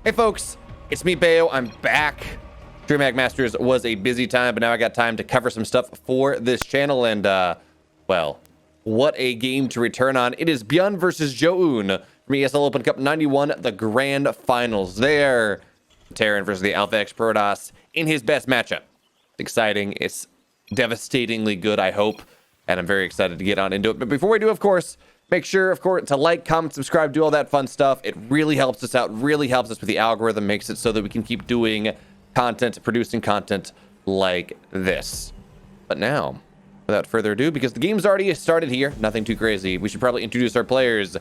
Hey folks, it's me, Bayo. I'm back. DreamHack Masters was a busy time, but now I got time to cover some stuff for this channel, and well, what a game to return on. It is Byun versus Zoun from ESL Open Cup 91, the grand finals there. Terran versus the Alpha X Protoss in his best matchup. It's exciting. It's devastatingly good, I hope, and I'm very excited to get on into it. But before we do, of course, make sure, of course, to like, comment, subscribe, do all that fun stuff. It really helps us out, really helps us with the algorithm, makes it so that we can keep doing content, producing content like this. But now, without further ado, because the game's already started here, nothing too crazy, we should probably introduce our players.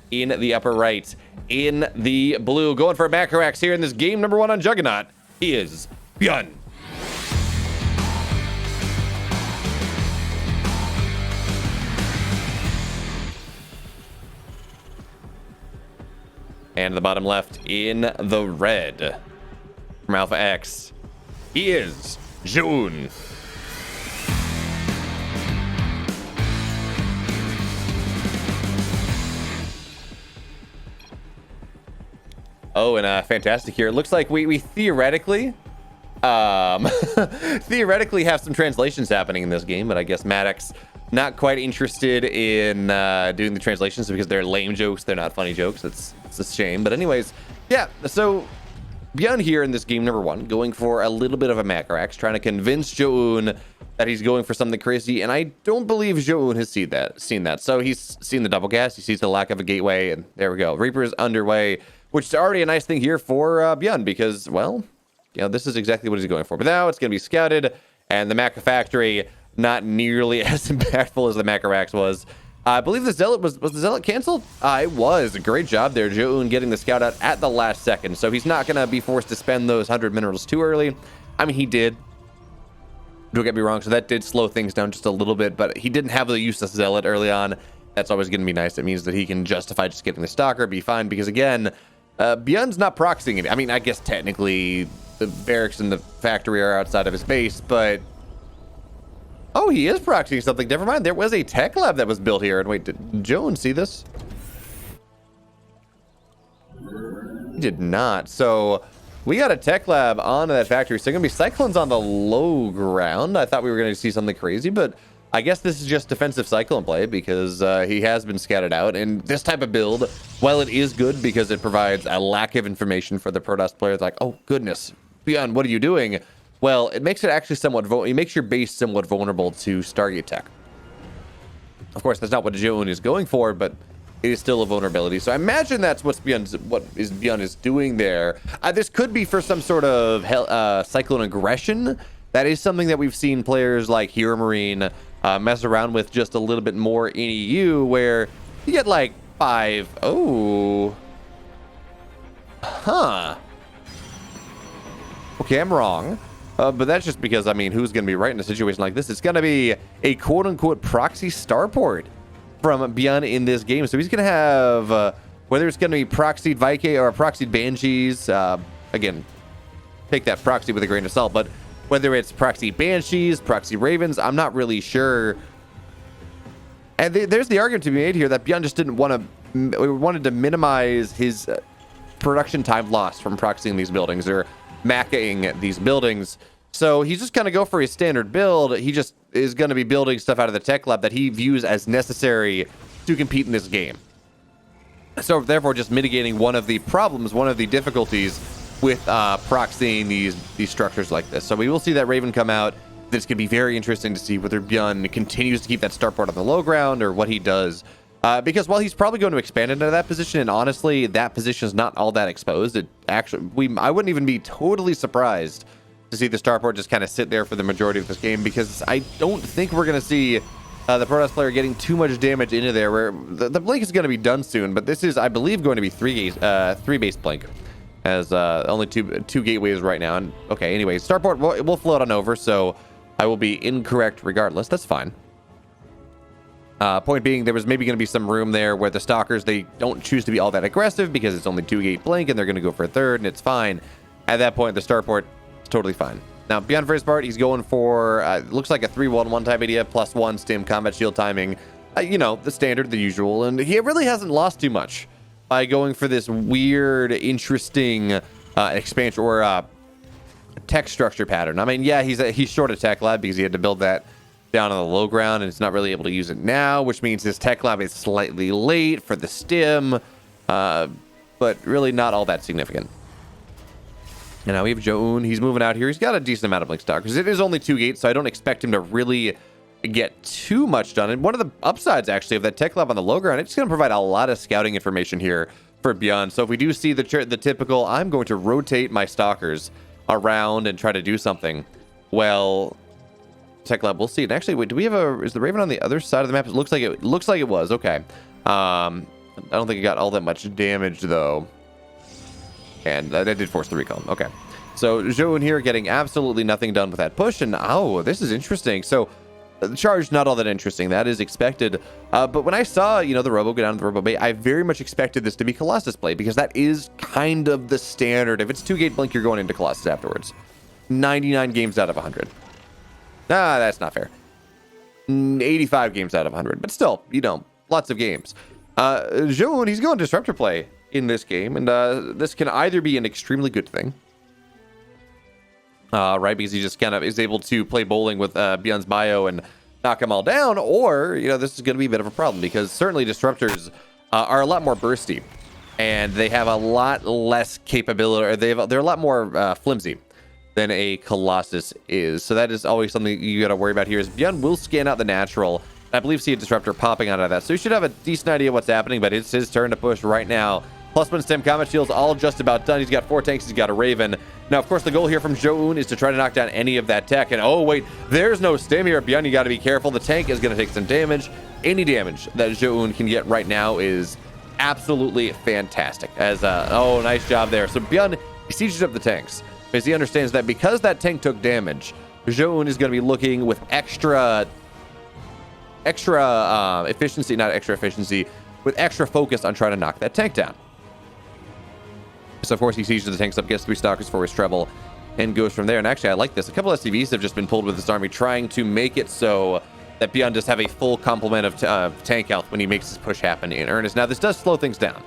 In the upper right, in the blue, going for a macro axe here in this game number 1 on Juggernaut, is Byun. And the bottom left, in the red, from Alpha X, he is Zoun. Oh, and fantastic here. It looks like we theoretically, theoretically have some translations happening in this game, but I guess Maddox not quite interested in doing the translations because they're lame jokes. They're not funny jokes. It's a shame. But anyways, yeah. So Byun here in this game number 1, going for a little bit of a macro axe, trying to convince Zoun that he's going for something crazy, and I don't believe Zoun has seen that. So he's seen the double cast. He sees the lack of a gateway, and there we go. Reaper is underway, which is already a nice thing here for Byun because, well, you know, this is exactly what he's going for. But now it's going to be scouted, and the Macro Factory not nearly as impactful as the Macro Axe was. I believe the Zealot was the Zealot canceled? It was. A great job there, Zoun getting the scout out at the last second. So he's not going to be forced to spend those 100 minerals too early. I mean, he did. Don't get me wrong. So that did slow things down just a little bit, but he didn't have the use of Zealot early on. That's always going to be nice. It means that he can justify just getting the Stalker, be fine, because again, Byun's not proxying it. I mean, I guess technically the barracks and the factory are outside of his base, but oh, he is proxying something. Never mind. There was a tech lab that was built here. And wait, did Zoun see this? He did not. So we got a tech lab on that factory. So they're going to be Cyclones on the low ground. I thought we were going to see something crazy, but I guess this is just defensive Cyclone play because he has been scattered out. And this type of build, while it is good because it provides a lack of information for the Protoss players, like, oh, goodness, Byun, what are you doing? Well, it makes it actually somewhat it makes your base somewhat vulnerable to Stargate tech. Of course, that's not what Zoun is going for, but it is still a vulnerability. So I imagine that's what Byun is doing there. This could be for some sort of Cyclone aggression. That is something that we've seen players like Hero Marine mess around with just a little bit more in EU, where you get like 5. Oh, huh. Okay, I'm wrong. But that's just because, I mean, who's going to be right in a situation like this? It's going to be a quote-unquote proxy starport from Byun in this game. So he's going to have, whether it's going to be proxied Viking or proxied Banshees, again, take that proxy with a grain of salt, but whether it's proxy Banshees, proxy Ravens, I'm not really sure. And there's the argument to be made here that Byun just didn't wanted to minimize his production time lost from proxying these buildings or macking these buildings. So he's just going to go for his standard build. He just is going to be building stuff out of the tech lab that he views as necessary to compete in this game. So therefore, just mitigating one of the problems, one of the difficulties with proxying these structures like this. So we will see that Raven come out. This could be very interesting to see whether Byun continues to keep that starport on the low ground or what he does. Because while he's probably going to expand into that position, and honestly, that position is not all that exposed. It actually, I wouldn't even be totally surprised to see the starport just kind of sit there for the majority of this game, because I don't think we're going to see the Protoss player getting too much damage into there. Where the blink is going to be done soon, but this is, I believe, going to be three base blink, as only two gateways right now. And okay, anyway, starport will float on over, so I will be incorrect regardless. That's fine. Point being, there was maybe going to be some room there where the Stalkers, they don't choose to be all that aggressive because it's only 2-gate blink and they're going to go for a third, and it's fine. At that point, the starport is totally fine. Now, beyond first part, he's going for, looks like a 3-1-1 type idea, +1 stim combat shield timing. You know, the standard, the usual, and he really hasn't lost too much by going for this weird, interesting expansion or tech structure pattern. I mean, yeah, he's short a tech lab because he had to build that down on the low ground, and it's not really able to use it now, which means his tech lab is slightly late for the stim, but really not all that significant. And now we have Zoun. He's moving out here. He's got a decent amount of Blink Stalkers. It is only 2 gates, so I don't expect him to really get too much done. And one of the upsides, actually, of that tech lab on the low ground, it's going to provide a lot of scouting information here for Byun. So if we do see the typical, I'm going to rotate my Stalkers around and try to do something, well, tech lab, we'll see. And actually, wait, do we have is the Raven on the other side of the map? It looks like it was. Okay. I don't think it got all that much damage, though. And that did force the recall. Okay. So Zoun here getting absolutely nothing done with that push. And oh, this is interesting. So the charge, not all that interesting. That is expected. But when I saw, the Robo go down to the Robo Bay, I very much expected this to be Colossus play, because that is kind of the standard. If it's 2-gate blink, you're going into Colossus afterwards. 99 games out of 100. Nah, that's not fair. 85 games out of 100. But still, lots of games. Zoun, he's going Disruptor play in this game, and this can either be an extremely good thing, right, because he just kind of is able to play bowling with Byun's bio and knock them all down, or this is going to be a bit of a problem, because certainly Disruptors are a lot more bursty, and they have a lot less capability, or they're a lot more flimsy than a Colossus is. So that is always something you got to worry about here. Is Byun will scan out the natural. I believe see a Disruptor popping out of that, so you should have a decent idea what's happening. But it's his turn to push right now. +1 stem combat shield's all just about done. He's got 4 tanks. He's got a Raven. Now, of course, the goal here from Zoun is to try to knock down any of that tech. And oh wait, there's no stem here. Byun, you got to be careful. The tank is going to take some damage. Any damage that Zoun can get right now is absolutely fantastic. As oh, nice job there. So Byun, he sieges up the tanks because he understands that because that tank took damage, Zoun is going to be looking with extra efficiency, not extra efficiency, with extra focus on trying to knock that tank down. So of course he sieges the tanks up, gets 3 Stalkers for his treble, and goes from there. And actually, I like this. A couple of SCVs have just been pulled with this army, trying to make it so that Byun does have a full complement of tank health when he makes his push happen in earnest. Now, this does slow things down.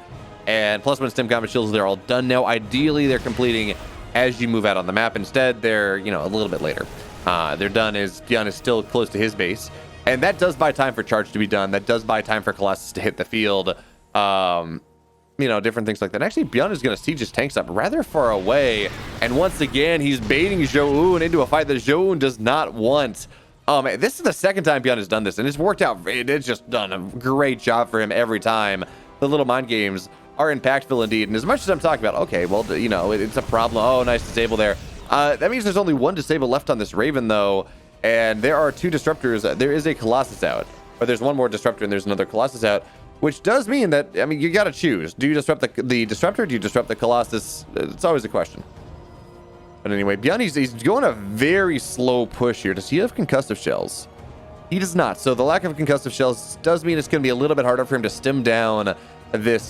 And +1 stem combat shields, they're all done now. Ideally, they're completing as you move out on the map. Instead, they're, a little bit later. They're done as Byun is still close to his base. And that does buy time for charge to be done. That does buy time for Colossus to hit the field. Different things like that. Actually, Byun is going to siege his tanks up rather far away. And once again, he's baiting Zoun into a fight that Zoun does not want. This is the second time Byun has done this, and it's worked out. It's just done a great job for him every time. The little mind games are impactful indeed. And as much as I'm talking about, okay, well, it's a problem. Oh, nice disable there. That means there's only 1 disable left on this Raven, though. And there are 2 Disruptors. There is a Colossus out. But there's 1 more Disruptor, and there's another Colossus out. Which does mean that, you got to choose. Do you disrupt the Disruptor? Do you disrupt the Colossus? It's always a question. But anyway, Byun, he's going a very slow push here. Does he have concussive shells? He does not. So the lack of concussive shells does mean it's going to be a little bit harder for him to stem down this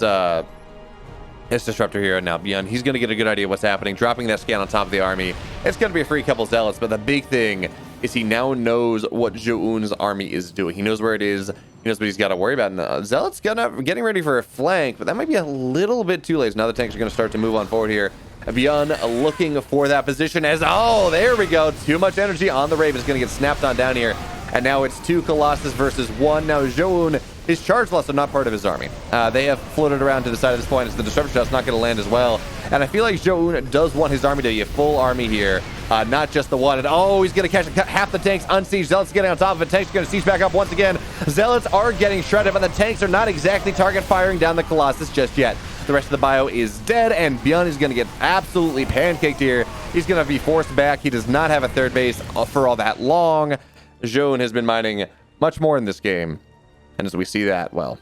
Disruptor here. And now Byun, he's going to get a good idea of what's happening. Dropping that scan on top of the army. It's going to be a free couple Zealots. But the big thing is he now knows what Zoun's army is doing. He knows where it is. He knows what he's got to worry about. And Zealot's getting ready for a flank, but that might be a little bit too late. So now the tanks are going to start to move on forward here. Byun looking for that position as, oh, there we go. Too much energy on the Raven. Is going to get snapped on down here. And now it's 2 Colossus versus 1. Now Zoun, his charge loss are not part of his army. They have floated around to the side of this point as the Disruptor shot's not going to land as well. And I feel like Zoun does want his army to be a full army here, not just the one. And oh, he's going to catch half the tanks unsieged. Zealots getting on top of it. Tanks going to siege back up once again. Zealots are getting shredded, but the tanks are not exactly target firing down the Colossus just yet. The rest of the bio is dead, and Byun is going to get absolutely pancaked here. He's going to be forced back. He does not have a third base for all that long. Zoun has been mining much more in this game. And as we see that, well,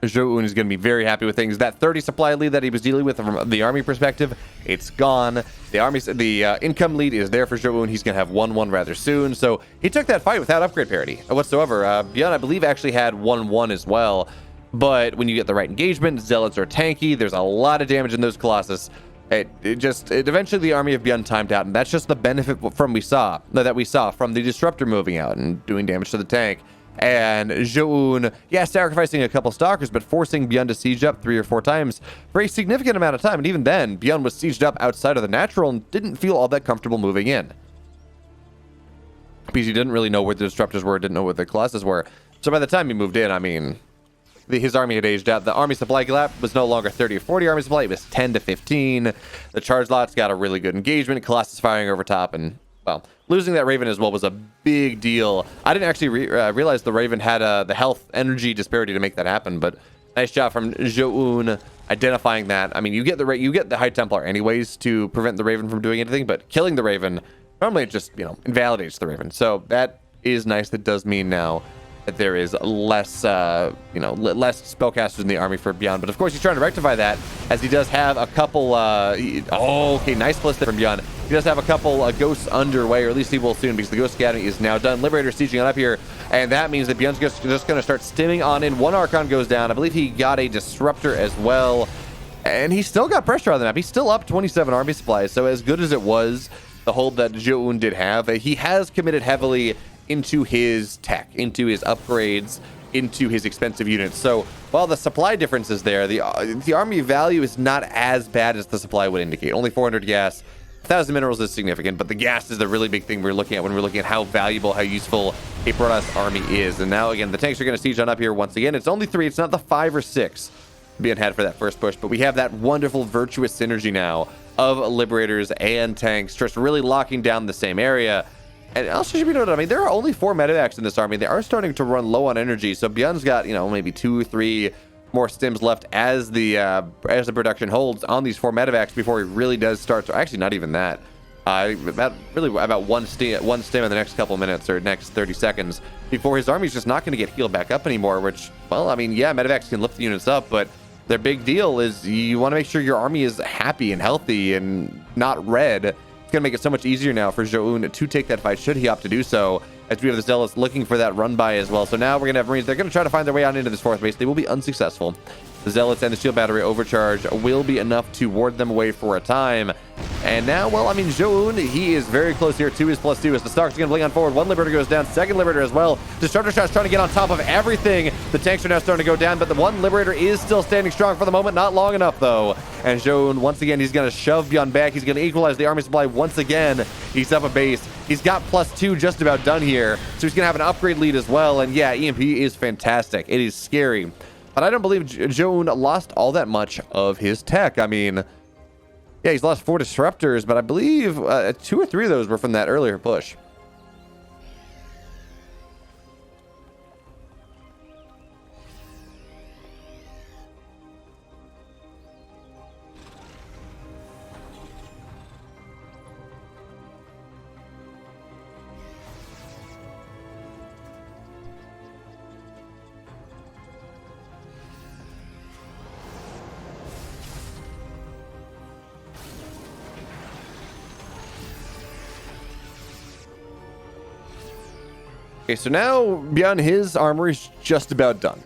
Zoun is going to be very happy with things. That 30 supply lead that he was dealing with from the army perspective, it's gone. The income lead is there for Zoun. He's going to have 1-1 rather soon. So he took that fight without upgrade parity whatsoever. Byun, I believe, actually had 1-1 as well. But when you get the right engagement, Zealots are tanky. There's a lot of damage in those Colossus. Eventually the army of Byun timed out, and that's just the benefit that we saw from the Disruptor moving out and doing damage to the tank. And Zoun, yeah, sacrificing a couple stalkers, but forcing Byun to siege up 3 or 4 times for a significant amount of time. And even then, Byun was sieged up outside of the natural and didn't feel all that comfortable moving in, because he didn't really know where the disruptors were, didn't know what the colossus were. So by the time he moved in, I mean, his army had aged out. The army supply gap was no longer 30 or 40 army supply. It was 10 to 15. The charge lots got a really good engagement. Colossus firing over top. And, well, losing that Raven as well was a big deal. I didn't actually realize the Raven had the health energy disparity to make that happen. But nice job from Zoun identifying that. I mean, you get the High Templar anyways to prevent the Raven from doing anything. But killing the Raven, normally it just, invalidates the Raven. So that is nice. That does mean now that there is less, less spellcasters in the army for Byun. But of course, he's trying to rectify that, as he does have a couple, okay, nice ballistic from Byun. He does have a couple ghosts underway, or at least he will soon, because the Ghost Academy is now done. Liberator sieging on up here, and that means that Byun's just going to start stimming on in. One Archon goes down. I believe he got a Disruptor as well, and he still got pressure on the map. He's still up 27 army supplies, so as good as it was, the hold that Zoun did have, he has committed heavily into his tech, into his upgrades, into his expensive units. So while the supply difference is there, the army value is not as bad as the supply would indicate. Only 400 gas, 1,000 minerals is significant, but the gas is the really big thing we're looking at when we're looking at how valuable, how useful a Protoss army is. And now again, the tanks are going to siege on up here once again. It's only 3, it's not the 5 or 6 being had for that first push, but we have that wonderful virtuous synergy now of Liberators and tanks just really locking down the same area. And also should be noted, I mean, there are only 4 medevacs in this army. They are starting to run low on energy. So Byun's got, maybe 2 or 3 more stims left as the production holds on these 4 medevacs before he really does start. So actually, not even that. About one stim in the next couple minutes or next 30 seconds before his army's just not going to get healed back up anymore. Which, well, I mean, yeah, medevacs can lift the units up, but their big deal is you want to make sure your army is happy and healthy and not red. Going to make it so much easier now for Zoun to take that fight, should he opt to do so, as we have the Zealots looking for that run by as well. So now we're going to have Marines. They're going to try to find their way out into this 4th base. They will be unsuccessful. The Zealots and the Shield Battery overcharge will be enough to ward them away for a time. And now, well, I mean, Zoun, he is very close here to his +2 as the Stark's going to bling on forward. 1 Liberator goes down, 2nd Liberator as well. Disruptor Shot's trying to get on top of everything. The tanks are now starting to go down, but the 1 Liberator is still standing strong for the moment. Not long enough, though. And Zoun, once again, he's going to shove Byun back. He's going to equalize the army supply once again. He's up a base. He's got +2 just about done here. So he's going to have an upgrade lead as well. And yeah, EMP is fantastic. It is scary. But I don't believe Zoun lost all that much of his tech. I mean, yeah, he's lost 4 disruptors, but I believe 2 or 3 of those were from that earlier push. Okay, so now Byun, his armor is just about done.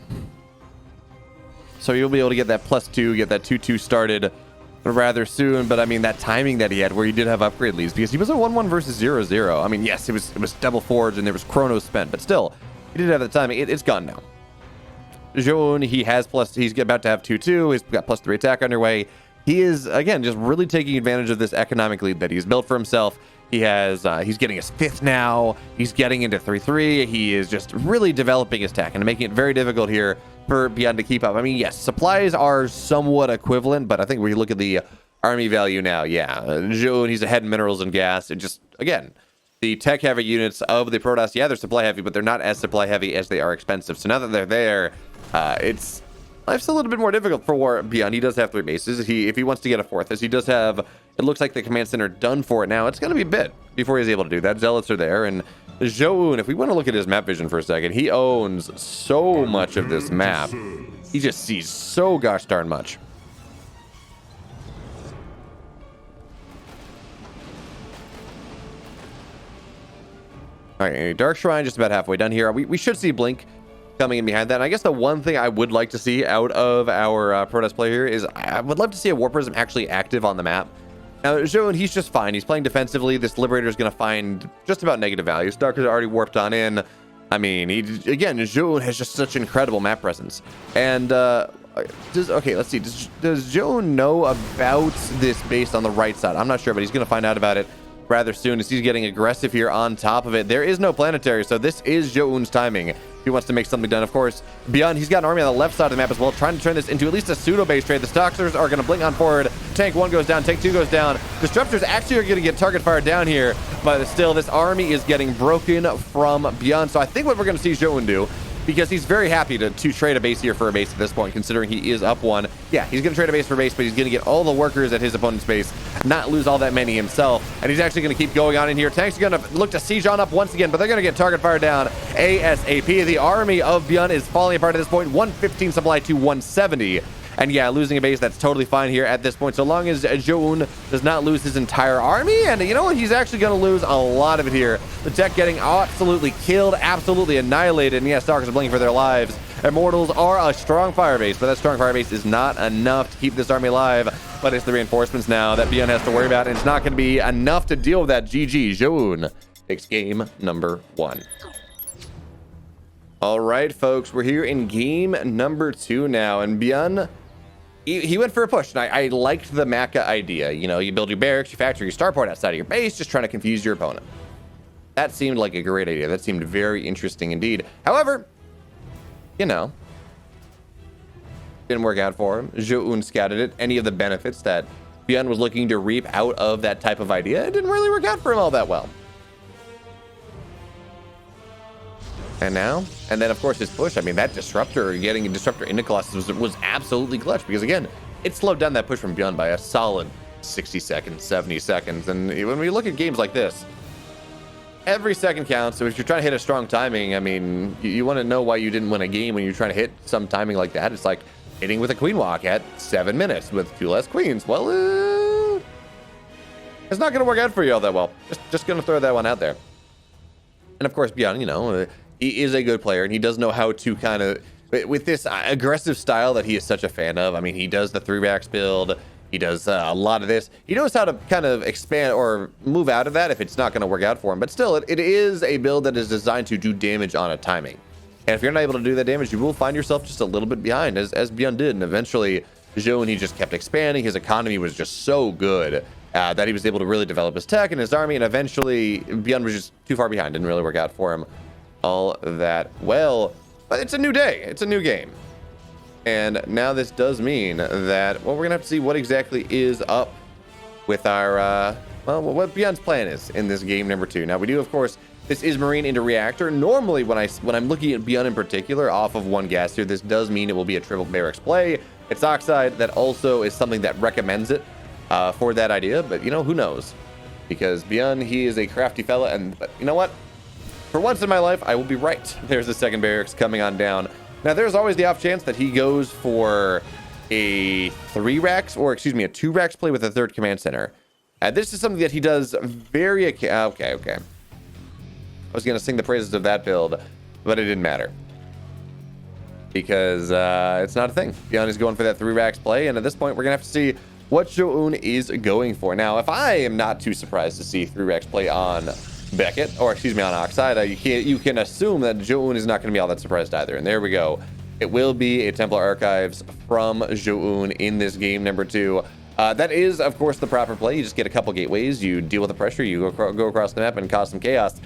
So you'll be able to get that +2, get that 2-2 started rather soon. But I mean, that timing that he had where he did have upgrade leads, because he was a 1-1 versus 0-0. I mean, yes, it was double forge and there was chrono spent, but still, he did have the timing. It's gone now. Zoun, he's about to have 2-2. He's got +3 attack underway. He is, again, just really taking advantage of this economic lead that he's built for himself. He has, he's getting his 5th now. He's getting into 3-3. He is just really developing his tech and making it very difficult here for Byun to keep up. I mean, yes, supplies are somewhat equivalent, but I think when you look at the army value now, yeah, Zoun, he's ahead in minerals and gas. And just, again, the tech-heavy units of the Protoss, yeah, they're supply-heavy, but they're not as supply-heavy as they are expensive. So now that they're there, life's a little bit more difficult for Byun. He does have 3 bases. If he wants to get a 4th, as he does have, it looks like the command center done for it now. It's going to be a bit before he's able to do that. Zealots are there, and Zoun, if we want to look at his map vision for a second, he owns so much of this map. He just sees so gosh darn much. All right, Dark Shrine just about halfway done here. We should see Blink coming in behind that. And I guess the one thing I would like to see out of our Protoss play here is I would love to see a War Prism actually active on the map. Now, Zoun, he's just fine. He's playing defensively. This Liberator is going to find just about negative values. Dark is already warped on in. I mean, again, Zoun has just such incredible map presence. And, okay, let's see. Does Zoun know about this base on the right side? I'm not sure, but he's going to find out about it rather soon as he's getting aggressive here on top of it. There is no planetary, so this is Zoun's timing. He wants to make something done, of course. Byun, he's got an army on the left side of the map as well, trying to turn this into at least a pseudo-base trade. The Stalkers are going to blink on forward. Tank 1 goes down, Tank 2 goes down. Disruptors actually are going to get target fire down here, but still, this army is getting broken from Byun. So I think what we're going to see Zoun do, because he's very happy to trade a base here for a base at this point, considering he is up 1. Yeah, he's going to trade a base for a base, but he's going to get all the workers at his opponent's base, not lose all that many himself. And he's actually going to keep going on in here. Tanks are going to look to siege on up once again, but they're going to get target fire down ASAP. The army of Byun is falling apart at this point, 115 supply to 170. And yeah, losing a base, that's totally fine here at this point, so long as Zoun does not lose his entire army. And you know what? He's actually going to lose a lot of it here. The tech getting absolutely killed, absolutely annihilated. And yeah, Stalkers are blinking for their lives. Immortals are a strong fire base, but that strong fire base is not enough to keep this army alive. But it's the reinforcements now that Byun has to worry about, and it's not going to be enough to deal with that. GG. Zoun takes game number 1. All right, folks, we're here in game number 2 now, and Byun, he went for a push, and I liked the Maka idea. You know, you build your barracks, your factory, your starport outside of your base, just trying to confuse your opponent. That seemed like a great idea. That seemed very interesting indeed. However, you know, didn't work out for him. Zoun scouted it. Any of the benefits that Byun was looking to reap out of that type of idea, it didn't really work out for him all that well. And now, and then of course his push, I mean, that disruptor, getting a disruptor into Colossus was absolutely clutch, because again, it slowed down that push from Byun by a solid 60 seconds, 70 seconds. And when we look at games like this, every second counts. So if you're trying to hit a strong timing, I mean, you want to know why you didn't win a game when you're trying to hit some timing like that. It's like hitting with a queen walk at 7 minutes with 2 less queens. Well, it's not going to work out for you all that well. Just going to throw that one out there. And of course, Byun, you know, he is a good player, and he does know how to kind of, with this aggressive style that he is such a fan of. I mean, he does the 3-racks build. He does a lot of this. He knows how to kind of expand or move out of that if it's not going to work out for him. But still, it is a build that is designed to do damage on a timing. And if you're not able to do that damage, you will find yourself just a little bit behind, as Byun did. And eventually, Zoun, he just kept expanding. His economy was just so good that he was able to really develop his tech and his army. And eventually, Byun was just too far behind. Didn't really work out for him all that well. But it's a new day. It's a new game. And now this does mean that, well, we're going to have to see what exactly is up with our, well, what Byun's plan is in this game number 2. Now, we do, of course, this is Marine into Reactor. Normally, when I'm looking at Byun in particular off of 1 gas tier, this does mean it will be a triple barracks play. It's Oxide. That also is something that recommends it for that idea. But, you know, who knows? Because Byun, he is a crafty fella. And but you know what? For once in my life, I will be right. There's the 2nd barracks coming on down. Now, there's always the off chance that he goes for a 3-racks, or excuse me, a 2-racks play with a 3rd command center. This is something that he does very... Okay. I was going to sing the praises of that build, but it didn't matter. Because it's not a thing. Byun is going for that 3-racks play, and at this point, we're going to have to see what Zoun is going for. Now, if I am not too surprised to see 3-racks play on Beckett, or excuse me, on Oxide, you can assume that Zoun is not going to be all that surprised either. And there we go. It will be a Templar Archives from Zoun in this game number 2. That is, of course, the proper play. You just get a couple gateways, you deal with the pressure, you go across the map and cause some chaos.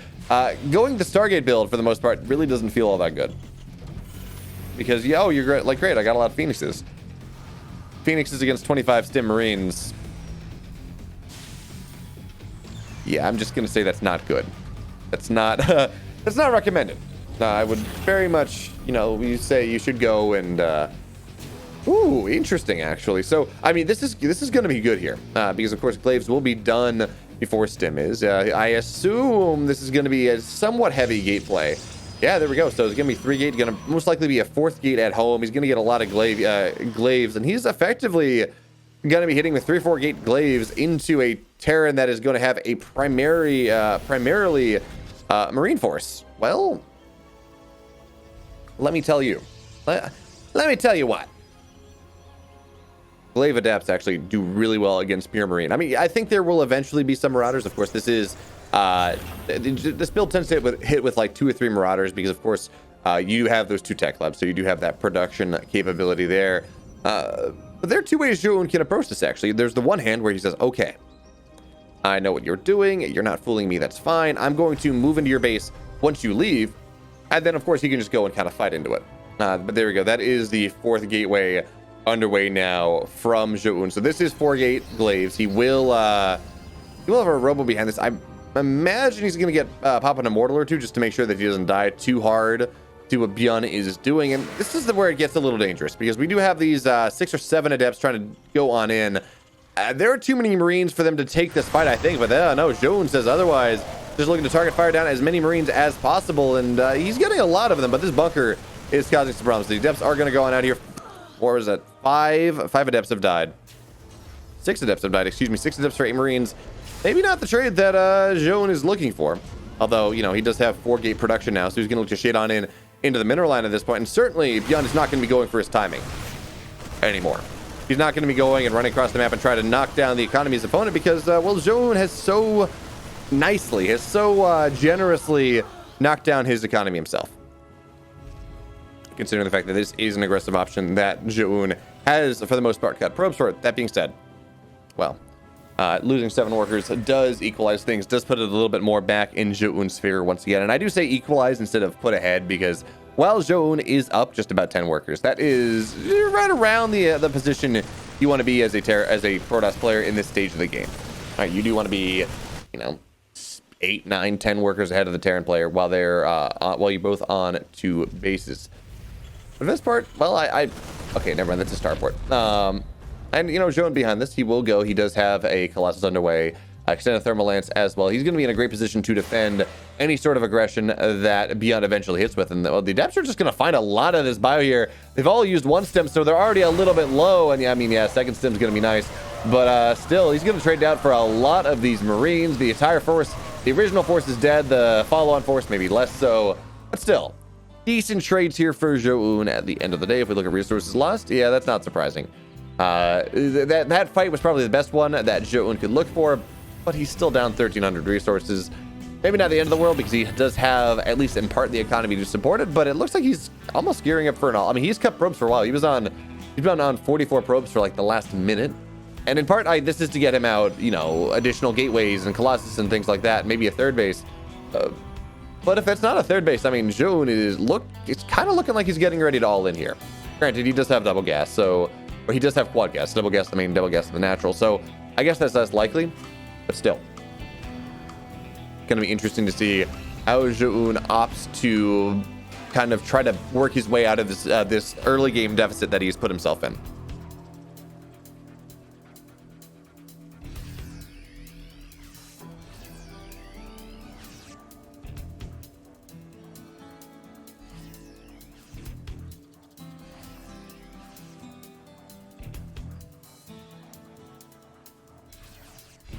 Going the Stargate build, for the most part, really doesn't feel all that good. Because, you're great. Like, great, I got a lot of Phoenixes. Phoenixes against 25 Stim Marines. Yeah, I'm just going to say that's not good. That's not that's not recommended. I would very much, you say you should go and ooh, interesting actually. So, I mean, this is going to be good here because of course Glaives will be done before Stim is. I assume this is going to be a somewhat heavy gate play. Yeah, there we go. So it's going to be 3 gate, going to most likely be a 4th gate at home. He's going to get a lot of Glaives, and he's effectively going to be hitting with 3-4 gate Glaives into a Terran that is going to have a primarily Marine force. Well, let me tell you. Let me tell you what. Glaive Adepts actually do really well against pure Marine. I mean, I think there will eventually be some Marauders. Of course, this is This build tends to hit with like 2 or 3 Marauders because, of course, you have those 2 tech labs, so you do have that production capability there. But there are 2 ways Zoun can approach this, actually. There's the one hand where he says, okay, I know what you're doing. You're not fooling me. That's fine. I'm going to move into your base once you leave. And then, of course, he can just go and kind of fight into it. But there we go. That is the 4th gateway underway now from Zoun. So this is 4-gate glaives. He will have a robo behind this. I imagine he's going to get pop an immortal or 2 just to make sure that he doesn't die too hard to what Byun is doing. And this is where it gets a little dangerous because we do have these 6 or 7 adepts trying to go on in. There are too many Marines for them to take this fight, I think. But no, Zoun says otherwise. Just looking to target fire down as many Marines as possible. And he's getting a lot of them. But this bunker is causing some problems. The adepts are going to go on out here. Or is that 5 adepts have died. 6 adepts have died. Excuse me. 6 adepts for 8 Marines. Maybe not the trade that Zoun is looking for. Although, you know, he does have 4-gate production now. So he's going to look to shade on into the mineral line at this point. And certainly, Byun is not going to be going for his timing anymore. He's not going to be going and running across the map and try to knock down the economy's opponent because, well, Zoun has so generously knocked down his economy himself. Considering the fact that this is an aggressive option that Zoun has, for the most part, cut probes for it. That being said, well, losing 7 workers does equalize things, does put it a little bit more back in Zoun's favor once again. And I do say equalize instead of put ahead because while Zoun is up just about 10 workers, that is right around the position you want to be as a Protoss player in this stage of the game. All right, you do want to be, you know, 8, 9, 10 workers ahead of the Terran player while they're while you're both on 2 bases. For this part, well, okay, never mind. That's a starport. And, you know, Zoun behind this, he will go. He does have a Colossus underway, extended thermal lance as well. He's going to be in a great position to defend any sort of aggression that Byun eventually hits with. And the adepts are just going to find a lot of this bio here. They've all used 1 stem, so they're already a little bit low. And, yeah, I mean, yeah, 2nd stem's going to be nice. But still, he's going to trade down for a lot of these Marines. The entire force, the original force is dead. The follow-on force, maybe less so. But still, decent trades here for Zoun at the end of the day. If we look at resources lost, yeah, that's not surprising. That fight was probably the best one that Zoun could look for, but he's still down 1,300 resources. Maybe not the end of the world because he does have, at least in part, the economy to support it, but it looks like he's almost gearing up for an all. I mean, he's cut probes for a while. He's been on 44 probes for like the last minute. And in part, this is to get him out, you know, additional gateways and Colossus and things like that, maybe a 3rd base. But if it's not a 3rd base, I mean, Zoun it's kind of looking like he's getting ready to all in here. Granted, he does have double gas, or he does have quad gas. Double gas, double gas is the natural. So I guess that's less likely, but still. Going to be interesting to see how Zoun opts to kind of try to work his way out of this early game deficit that he's put himself in.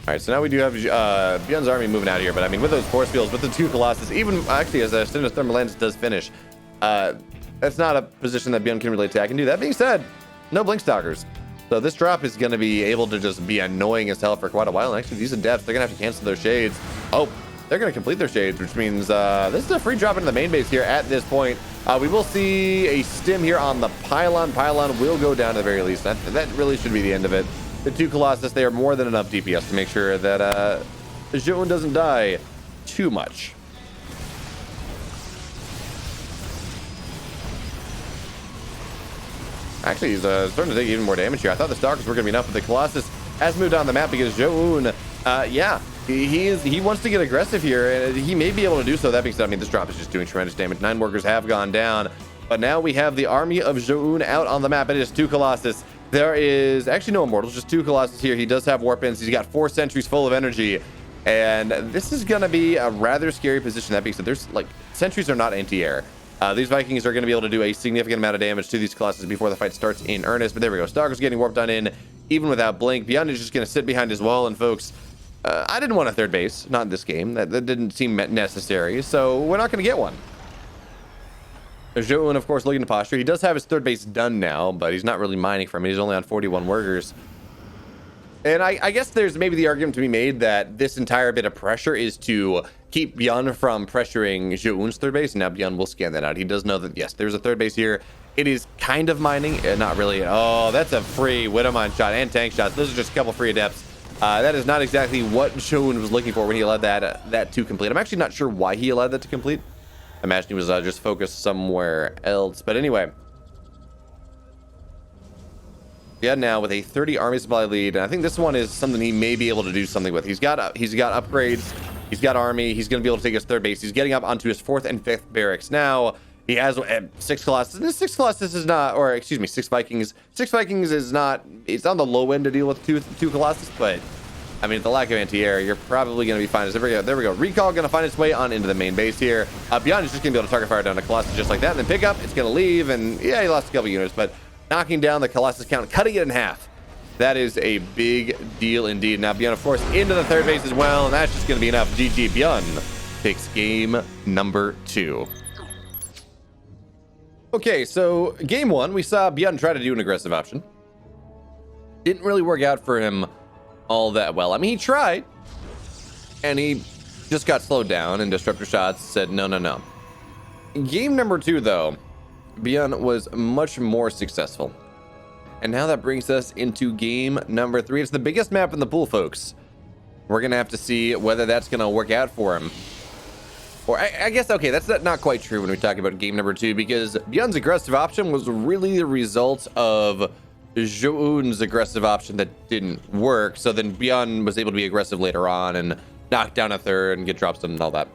All right, so now we do have Byun's army moving out here, but I mean, with those force fields, with the 2 Colossus, even actually as soon as Thermal Lance does finish, that's not a position that Byun can really attack and do. That being said, no Blink Stalkers. So this drop is going to be able to just be annoying as hell for quite a while. And actually, these adepts, they're going to have to cancel their shades. Oh, they're going to complete their shades, which means this is a free drop into the main base here at this point. We will see a stim here on the pylon. Pylon will go down to the very least. That really should be the end of it. The 2 Colossus, they are more than enough DPS to make sure that Zoun doesn't die too much. Actually, he's starting to take even more damage here. I thought the Stalkers were going to be enough, but the Colossus has moved down the map because Zoun, yeah, he wants to get aggressive here, and he may be able to do so. That being said, I mean, this drop is just doing tremendous damage. 9 workers have gone down, but now we have the army of Zoun out on the map. It is 2 Colossus. There is actually no immortals, just 2 Colossus here. He does have warp ins. He's got 4 sentries full of energy. And this is going to be a rather scary position. That being said, there's like sentries are not anti-air. These Vikings are going to be able to do a significant amount of damage to these Colossus before the fight starts in earnest. But there we go. Stalker's getting warped on in, even without Blink. Byun is just going to sit behind his wall. And folks, I didn't want a 3rd base, not in this game. That didn't seem necessary. So we're not going to get one. Zoun, of course, looking to posture. He does have his 3rd base done now, but he's not really mining from it. He's only on 41 workers. And I guess there's maybe the argument to be made that this entire bit of pressure is to keep Byun from pressuring Zoun's third base. Now Byun will scan that out. He does know that, yes, there's a third base here. It is kind of mining, not really. Oh, that's a free Widowmine shot and tank shots. Those are just a couple free adepts. That is not exactly what Zoun was looking for when he allowed that to complete. I'm actually not sure why he allowed that to complete. I imagine he was just focused somewhere else. But anyway. Yeah, now with a 30 army supply lead, and I think this one is something he may be able to do something with. He's got upgrades, he's got army, he's going to be able to take his third base. He's getting up onto his 4th and 5th barracks now. He has 6 Colossus. This 6 Colossus is not, or excuse me, 6 Vikings. 6 Vikings is not, it's on the low end to deal with two Colossus, but I mean, with the lack of anti-air, you're probably going to be fine. There we go. Recall going to find its way on into the main base here. Byun is just going to be able to target fire down to Colossus just like that, and then pick up. It's going to leave, and yeah, he lost a couple units, but knocking down the Colossus count, cutting it in half. That is a big deal indeed. Now Byun, of course, into the third base as well, and that's just going to be enough. GG. Byun takes game number 2. Okay, so game 1, we saw Byun try to do an aggressive option. Didn't really work out for him all that well. I mean, he tried, and he just got slowed down, and Disruptor Shots said no, no, no. Game number 2, though, Byun was much more successful. And now that brings us into game number 3. It's the biggest map in the pool, folks. We're going to have to see whether that's going to work out for him. Or I guess, okay, that's not quite true when we talk about game number 2, because Byun's aggressive option was really the result of Zoun's aggressive option that didn't work. So then Byun was able to be aggressive later on and knock down a third and get drops and all that.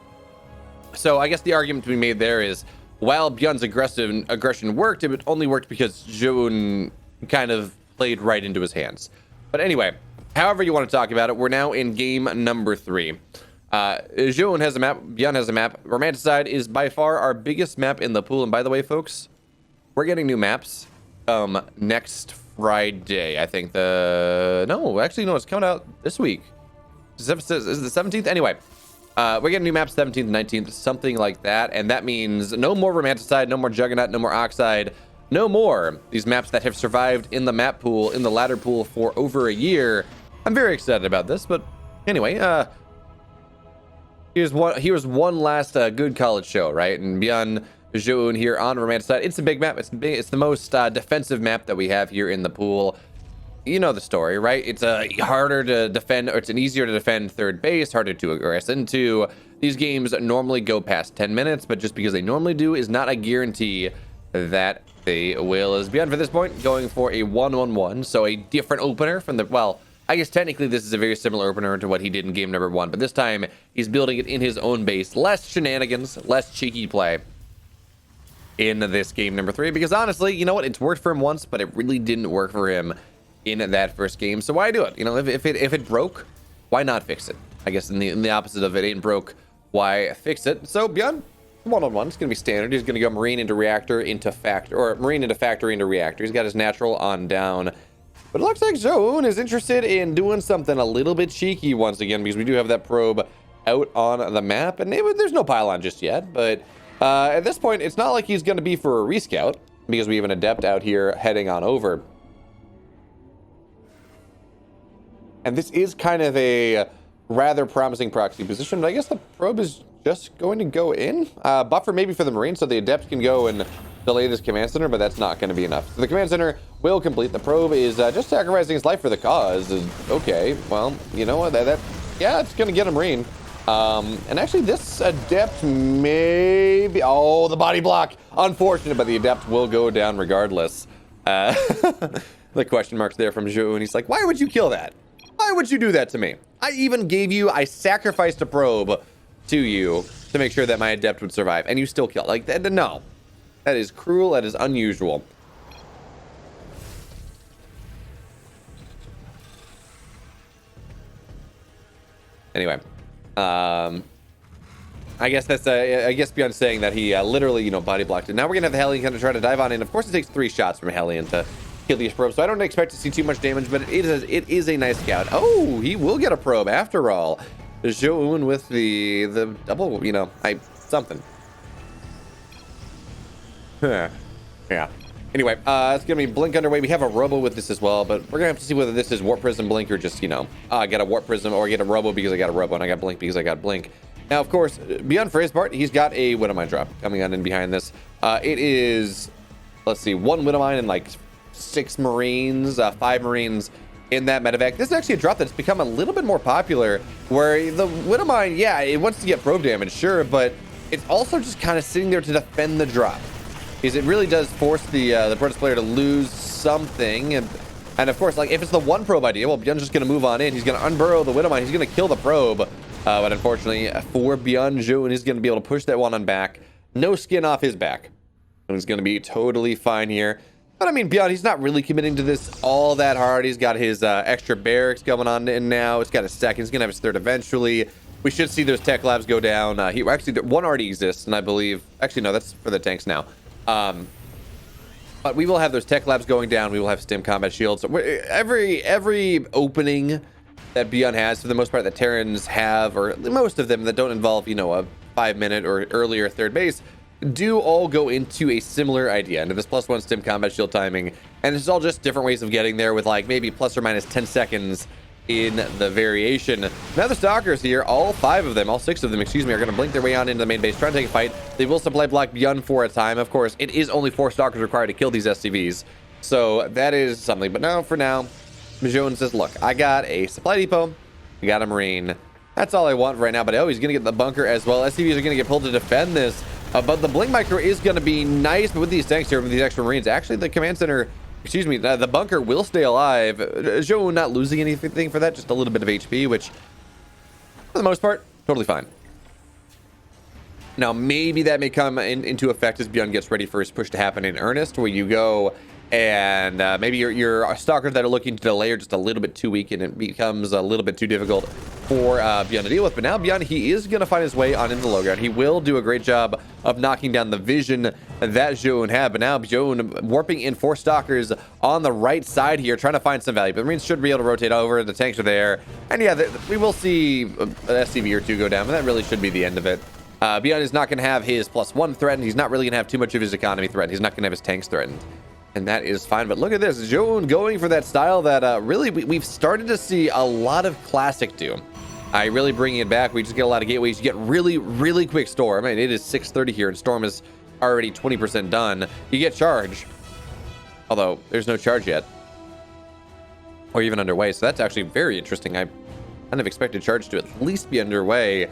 So I guess the argument to be made there is, while Byun's aggression worked, it only worked because Zoun kind of played right into his hands. But anyway, however you want to talk about it, we're now in game number 3. Zoun has a map, Byun has a map. Romanticide is by far our biggest map in the pool. And by the way, folks, we're getting new maps next Friday. I think it's coming out this week. Is it the 17th? Anyway. We're getting new maps 17th, 19th, something like that. And that means no more Romanticide, no more Juggernaut, no more Oxide, no more these maps that have survived in the map pool, in the ladder pool for over a year. I'm very excited about this, but anyway, here's one last good college show, right? And Byun, Zoun here on Romanticide. It's a big map. It's the most defensive map that we have here in the pool. You know the story, right? It's harder to defend, or it's an easier to defend third base, harder to aggress into. These games normally go past 10 minutes, but just because they normally do is not a guarantee that they will. As Byun, for this point, going for a 1-1-1, so a different opener from the, well, I guess technically this is a very similar opener to what he did in game number 1, but this time he's building it in his own base. Less shenanigans, less cheeky play in this game number 3, because honestly, you know what? It's worked for him once, but it really didn't work for him in that first game. So why do it? You know, if it broke, why not fix it? I guess in the opposite of it ain't broke, why fix it? So Byun, 1-on-1, it's gonna be standard. He's gonna go Marine into Reactor into Factory, or Marine into Factory into Reactor. He's got his natural on down. But it looks like Zoun is interested in doing something a little bit cheeky once again, because we do have that probe out on the map, and there's no pylon just yet. But at this point, it's not like he's gonna be for a rescout, because we have an Adept out here heading on over. And this is kind of a rather promising proxy position, but I guess the probe is just going to go in. Buffer maybe for the Marine, so the Adept can go and delay this command center, but that's not going to be enough. So the command center will complete. The probe is just sacrificing his life for the cause. Okay, well, you know what? Yeah, it's going to get a Marine. And actually, this Adept maybe... Oh, the body block. Unfortunate, but the Adept will go down regardless. The question marks there from Zhou, and he's like, why would you kill that? Why would you do that to me? I sacrificed a probe to you to make sure that my Adept would survive, and you still kill. Like, that, no. That is cruel. That is unusual. Anyway, I guess that's I guess Byun saying that he literally, you know, body blocked it. Now we're gonna have the Hellion kind of try to dive on in. Of course, it takes 3 shots from Hellion to kill these probes, so I don't expect to see too much damage, but it is a nice scout. Oh, he will get a probe after all. Zoun with the double, you know, something. Yeah. Anyway, it's going to be Blink underway. We have a Robo with this as well, but we're going to have to see whether this is Warp Prism Blink or just, you know, I got a Warp Prism, or I get a Robo because I got a Robo, and I got Blink because I got Blink. Now, of course, Byun for his part, he's got a Widowmine drop coming on in behind this. It is, let's see, 1 Widowmine and like 6 Marines, 5 Marines in that medevac. This is actually a drop that's become a little bit more popular, where the Widowmine, yeah, it wants to get probe damage, sure, but it's also just kind of sitting there to defend the drop. Because it really does force the Protoss player to lose something, and of course, like, if it's the 1 probe idea, well, Byun's just going to move on in. He's going to unburrow the Widowmine. He's going to kill the probe, but unfortunately for Byun, Zoun is going to be able to push that one on back. No skin off his back, and he's going to be totally fine here. But I mean, Byun, he's not really committing to this all that hard. He's got his extra barracks going on in now. He's got his second. He's going to have his third eventually. We should see those tech labs go down. Actually, one already exists, and I believe, actually, no, that's for the tanks now. But we will have those tech labs going down. We will have stim combat shields. Every opening that Byun has, for the most part, that Terrans have, or most of them that don't involve, you know, a 5-minute or earlier third base, do all go into a similar idea, into this +1 stim combat shield timing. And it's all just different ways of getting there, with like maybe plus or minus 10 seconds in the variation. Now the Stalkers here, all 5 of them, all 6 of them, excuse me, are going to blink their way on into the main base, try to take a fight. They will supply block Byun for a time. Of course, it is only 4 Stalkers required to kill these SCVs, so that is something. But now, for now, Byun says, look, I got a supply depot, I got a Marine. That's all I want right now, but oh, he's going to get the bunker as well. SCVs are going to get pulled to defend this, but the Blink Micro is going to be nice. But with these tanks here, with these extra Marines, actually the command center, excuse me, the bunker will stay alive. Zoun not losing anything for that, just a little bit of HP, which, for the most part, totally fine. Now, maybe that may come into effect as Byun gets ready for his push to happen in earnest, where you go and maybe your Stalkers that are looking to delay are just a little bit too weak, and it becomes a little bit too difficult for Byun to deal with. But now Byun, he is going to find his way on into the low ground. He will do a great job of knocking down the vision that Zoun had. But now Byun warping in 4 Stalkers on the right side here, trying to find some value. But the Marines should be able to rotate over. The tanks are there. And yeah, we will see an SCV or 2 go down, but that really should be the end of it. Byun is not going to have his +1 threatened. He's not really going to have too much of his economy threatened. He's not going to have his tanks threatened. And that is fine. But look at this. Zoun going for that style that really we've started to see a lot of classic do. Really bringing it back. We just get a lot of gateways. You get really, really quick storm. I mean, it is 6:30 here, and storm is already 20% done. You get charge. Although, there's no charge yet. Or even underway. So that's actually very interesting. I kind of expected charge to at least be underway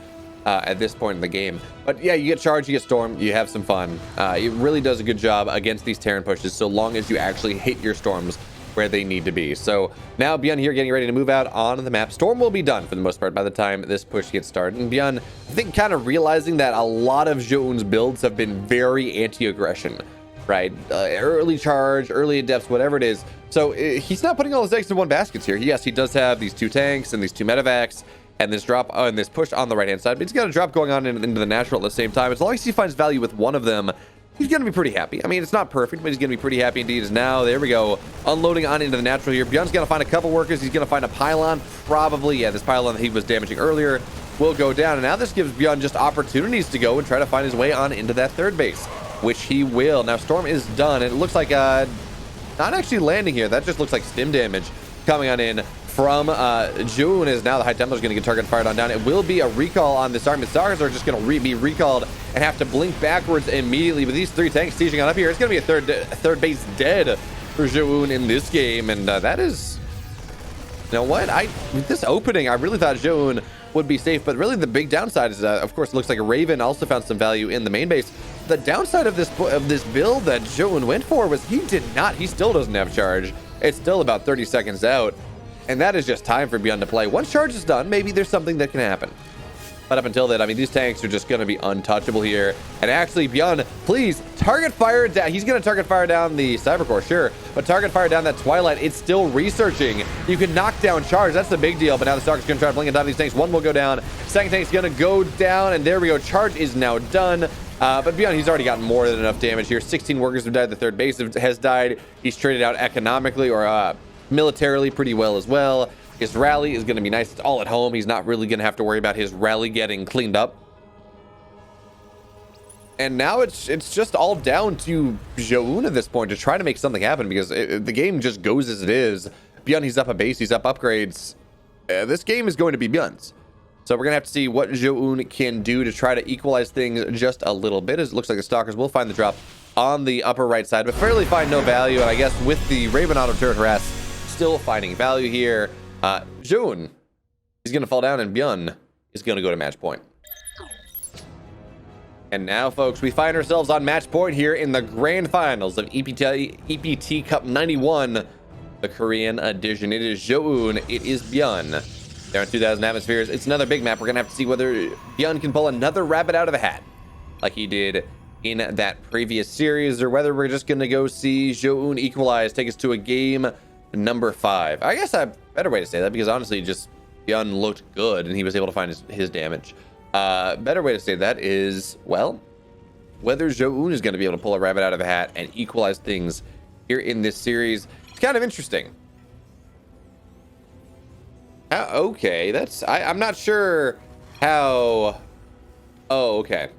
at this point in the game. But yeah, you get charge, you get storm, you have some fun. It really does a good job against these Terran pushes, so long as you actually hit your storms where they need to be. So now Byun here getting ready to move out on the map. Storm will be done for the most part by the time this push gets started. And Byun, I think, kind of realizing that a lot of Zoun's builds have been very anti-aggression, right? Early charge, early adepts, whatever it is. So he's not putting all his eggs in one basket here. Yes, he does have these 2 tanks and these 2 medevacs, and this drop and this push on the right hand side, but he's got a drop going on into the natural at the same time. As long as he finds value with one of them, he's gonna be pretty happy. I mean, it's not perfect, but he's gonna be pretty happy indeed. As now, there we go, unloading on into the natural here. Byun's gonna find a couple workers. He's gonna find a pylon, probably. Yeah, this pylon that he was damaging earlier will go down, and now this gives Byun just opportunities to go and try to find his way on into that third base, which he will. Now storm is done, and it looks like not actually landing here. That just looks like stim damage coming on in from Zoun. Is now the High Templar is going to get target fired on down. It will be a recall on this army. The Stalkers are just going to be recalled and have to blink backwards immediately. With these 3 tanks sieging on up here, it's going to be a third base dead for Zoun in this game, and that is, you know what, with this opening, I really thought Zoun would be safe, but really the big downside is, of course, it looks like a Raven also found some value in the main base. The downside of this build that Zoun went for was he still doesn't have charge. It's still about 30 seconds out. And that is just time for Byun to play. Once charge is done, maybe there's something that can happen. But up until then, I mean, these tanks are just going to be untouchable here. And actually, Byun, please, target fire down. He's going to target fire down the Cybercore, sure. But target fire down that Twilight. It's still researching. You can knock down charge. That's the big deal. But now the Stalker's going to try to blink and dive these tanks. One will go down. Second tank's going to go down. And there we go. Charge is now done. But Byun, he's already gotten more than enough damage here. 16 workers have died. The third base has died. He's traded out economically, or militarily, pretty well as well. His rally is going to be nice. It's all at home. He's not really going to have to worry about his rally getting cleaned up. And now it's just all down to Zoun at this point to try to make something happen, because the game just goes as it is. Byun, he's up a base, he's up upgrades. This game is going to be Byun's. So we're going to have to see what Zoun can do to try to equalize things just a little bit. As it looks like the Stalkers will find the drop on the upper right side, but fairly find no value. And I guess with the Raven Auto Turret Harass still finding value here, Zoun is going to fall down and Byun is going to go to match point. And now, folks, we find ourselves on match point here in the grand finals of EPT Cup 91, the Korean edition. It is Zoun, it is Byun. There are 2,000 atmospheres. It's another big map. We're going to have to see whether Byun can pull another rabbit out of a hat like he did in that previous series, or whether we're just going to go see Zoun equalize, take us to a game number 5. I guess a better way to say that, because honestly, just Byun looked good and he was able to find his damage. Better way to say that is, well, whether Zoun is going to be able to pull a rabbit out of a hat and equalize things here in this series. It's kind of interesting. Okay, that's... I'm not sure how... Oh, okay.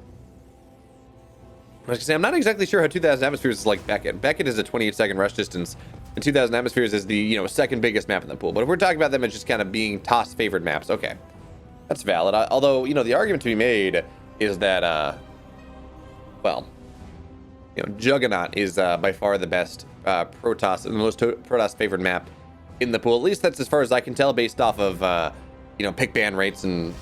I was gonna say, I'm not exactly sure how 2,000 atmospheres is like Beckett. Beckett is a 28-second rush distance, and 2,000 atmospheres is the, you know, second biggest map in the pool. But if we're talking about them as just kind of being toss-favored maps, okay. That's valid. Although, you know, the argument to be made is that, well, you know, Juggernaut is by far the best Protoss, the most Protoss-favored map in the pool. At least that's as far as I can tell, based off of, you know, pick ban rates and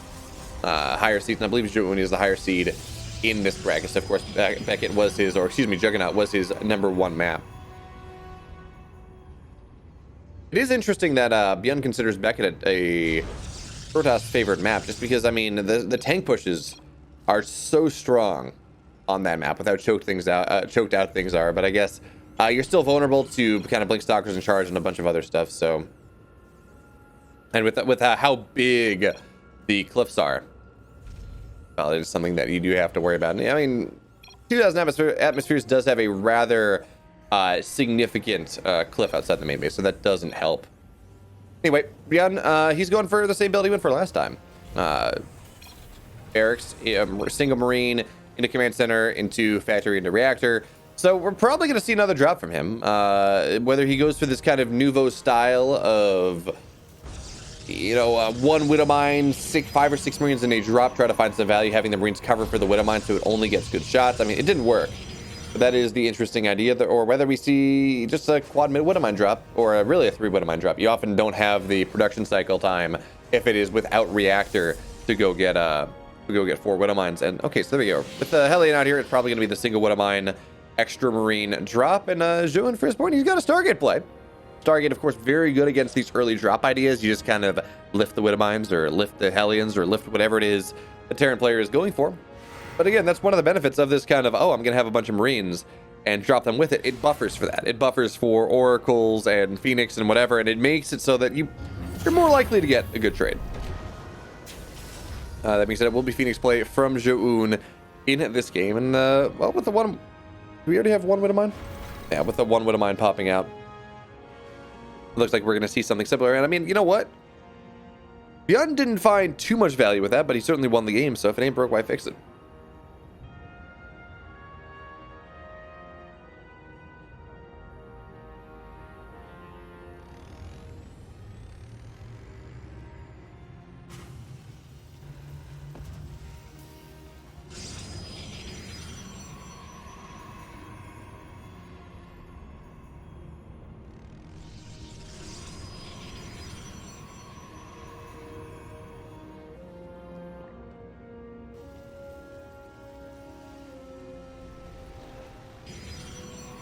higher seeds. And I believe Zoun is the higher seed in this bracket. So, of course, Beckett was his, or excuse me, Juggernaut was his #1 map. It is interesting that Byun considers Beckett a Protoss favorite map, just because, I mean, the tank pushes are so strong on that map without choked out things are. But I guess you're still vulnerable to kind of blink stalkers and charge and a bunch of other stuff. So, and with how big the cliffs are, well, it is something that you do have to worry about. I mean, 2,000 atmospheres does have a rather significant cliff outside the main base, so that doesn't help. Anyway, Byun, he's going for the same build he went for last time. Eric's single marine into command center, into factory, into reactor. So we're probably going to see another drop from him. Whether he goes for this kind of nouveau style of, you know, one widow mine, 5 or 6 marines in a drop, try to find some value, having the marines cover for the widow mine so it only gets good shots. I mean, it didn't work. But that is the interesting idea, or whether we see just a quad mid widow mine drop, or really a 3 widow mine drop. You often don't have the production cycle time if it is without reactor to go get 4 widow mines. And okay, so there we go. With the Hellion out here, it's probably going to be the single widow mine extra marine drop. And Zoun, for his point, he's got a Stargate play. Stargate, of course, very good against these early drop ideas. You just kind of lift the widow mines, or lift the Hellions, or lift whatever it is the Terran player is going for. But again, that's one of the benefits of this kind of, oh, I'm going to have a bunch of Marines and drop them with it. It buffers for that. It buffers for Oracles and Phoenix and whatever, and it makes it so that you're more likely to get a good trade. That being said, it will be Phoenix play from Zoun in this game. And, well, with the one... Do we already have 1 widow mine? Yeah, with the 1 widow mine popping out, it looks like we're going to see something similar. And, I mean, you know what? Byun didn't find too much value with that, but he certainly won the game. So if it ain't broke, why fix it?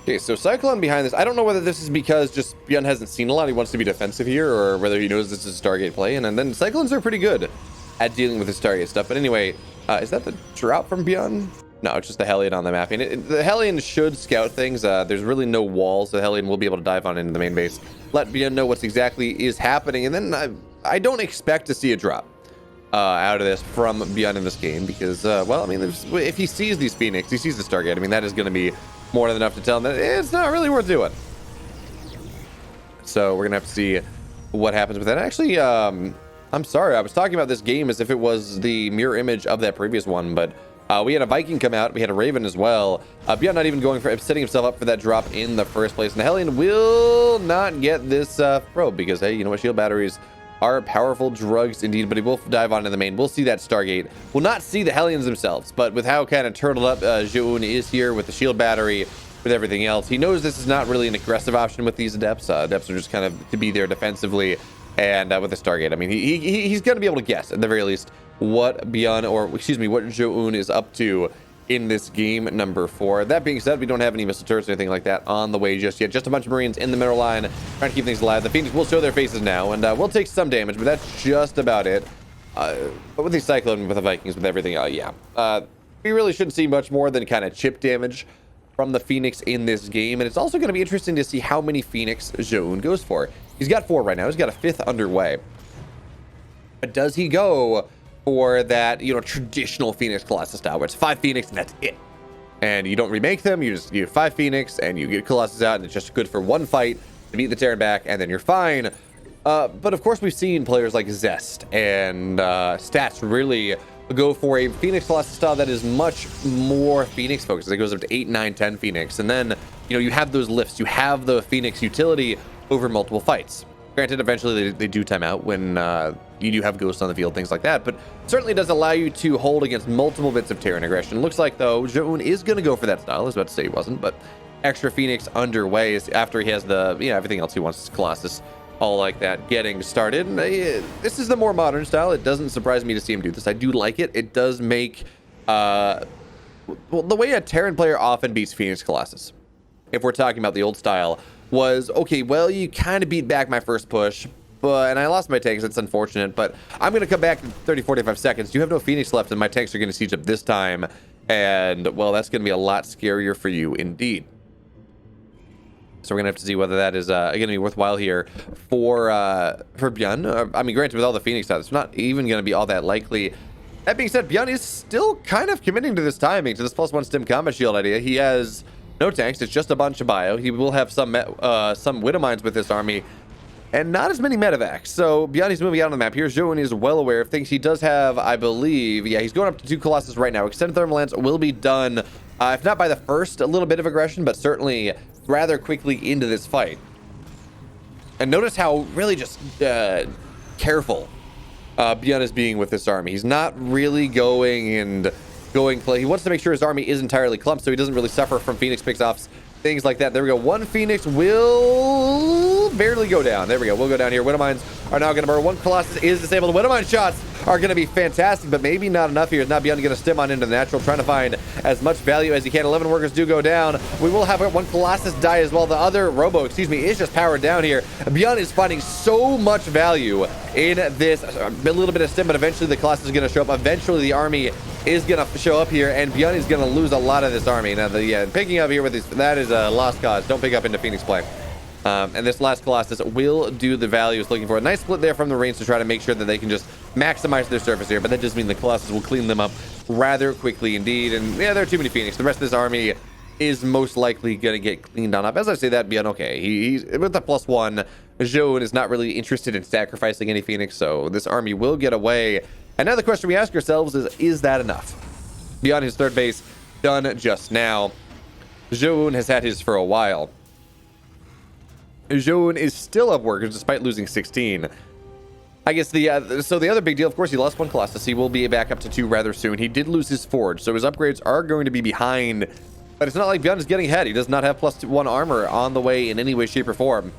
Okay, so Cyclone behind this. I don't know whether this is because just Byun hasn't seen a lot. He wants to be defensive here, or whether he knows this is a Stargate play. And then Cyclones are pretty good at dealing with the Stargate stuff. But anyway, is that the drop from Byun? No, it's just the Hellion on the map. And the Hellion should scout things. There's really no walls. The Hellion will be able to dive on into the main base, let Byun know what's exactly is happening. And then I don't expect to see a drop out of this from Byun in this game, because, well, I mean, if he sees these Phoenix, he sees the Stargate, I mean, that is going to be more than enough to tell him that it's not really worth doing. So we're gonna have to see what happens with that. Actually, I'm sorry, I was talking about this game as if it was the mirror image of that previous one, but We had a Viking come out. We had a Raven as well. Byun not even going for setting himself up for that drop in the first place. And the Hellion will not get this probe because, hey, you know what? Shield batteries are powerful drugs indeed, but he will dive onto the main. We'll see that Stargate. We'll not see the Hellions themselves, but with how kind of turtled up Zoun is here with the shield battery, with everything else, he knows this is not really an aggressive option with these Adepts. Adepts are just kind of to be there defensively, and with the Stargate, I mean, he's going to be able to guess, at the very least, what Byun, or excuse me, what Zoun is up to in this game number 4. That being said, we don't have any missile turrets or anything like that on the way just yet. Just a bunch of Marines in the middle line trying to keep things alive. The Phoenix will show their faces now, and we'll take some damage, but that's just about it. But with the Cyclone, with the Vikings, with everything, we really shouldn't see much more than kind of chip damage from the Phoenix in this game. And it's also going to be interesting to see how many Phoenix Zoun goes for. He's got 4 right now. He's got a 5th underway. But does he go for that, you know, traditional Phoenix Colossus style, where it's 5 Phoenix and that's it, and you don't remake them? You just 5 Phoenix and you get Colossus out, and it's just good for 1 fight to beat the Terran back, and then you're fine. But of course, we've seen players like Zest and Stats really go for a Phoenix Colossus style that is much more Phoenix focused. It goes up to 8, 9, 10 Phoenix, and then, you know, you have those lifts, you have the Phoenix utility over multiple fights. Granted, eventually they do time out when you do have ghosts on the field, things like that, but certainly does allow you to hold against multiple bits of Terran aggression. Looks like, though, Zoun is going to go for that style. I was about to say he wasn't, but extra Phoenix underway is after he has the, you know, everything else he wants, Colossus, all like that, getting started. And, this is the more modern style. It doesn't surprise me to see him do this. I do like it. It does make, well, the way a Terran player often beats Phoenix Colossus, if we're talking about the old style, was, okay, well, you kind of beat back my first push, and I lost my tanks. It's unfortunate, but I'm going to come back in 30, 45 seconds. You have no Phoenix left, and my tanks are going to siege up this time, and, well, that's going to be a lot scarier for you indeed. So we're going to have to see whether that is going to be worthwhile here for Byun. I mean, granted, with all the Phoenix out, it's not even going to be all that likely. That being said, Byun is still kind of committing to this timing, to this +1 stim combat shield idea. He has no tanks. It's just a bunch of bio. He will have some Widow Mines with this army, and not as many medevacs. So Byun is moving out on the map here. Zoun is well aware of things. He does have, I believe, yeah, he's going up to 2 Colossus right now. Extended Thermal Lance will be done, if not by the first, a little bit of aggression, but certainly rather quickly into this fight. And notice how really just careful Byun is being with this army. He's not really going play. He wants to make sure his army is entirely clumped so he doesn't really suffer from Phoenix picks-offs, things like that. There we go. 1 Phoenix will barely go down. There we go. We'll go down here. Widow Mines are now going to burn. 1 Colossus is disabled. Widow Mine shots are going to be fantastic, but maybe not enough here. Now Byun going to stim on into the natural, trying to find as much value as he can. 11 workers do go down. We will have 1 Colossus die as well. The other Robo, is just powered down here. Byun is finding so much value in this. A little bit of stim, but eventually the Colossus is going to show up. Eventually the army is going to show up here, and Byun is going to lose a lot of this army. Now, picking up here with these, that is a lost cause. Don't pick up into Phoenix play. And this last Colossus will do the value it's looking for. A nice split there from the Marines to try to make sure that they can just maximize their surface here, but that just means the Colossus will clean them up rather quickly indeed. And yeah, there are too many Phoenix. The rest of this army is most likely going to get cleaned on up. As I say that, Byun, okay, he's with the +1. Zoun is not really interested in sacrificing any Phoenix, so this army will get away. And now the question we ask ourselves is that enough? Byun his 3rd base done just now. Zoun has had his for a while. Zoun is still up workers despite losing 16. I guess so the other big deal, of course, he lost 1 Colossus. He will be back up to 2 rather soon. He did lose his Forge, so his upgrades are going to be behind. But it's not like Byun is getting ahead. He does not have +1 armor on the way in any way, shape, or form.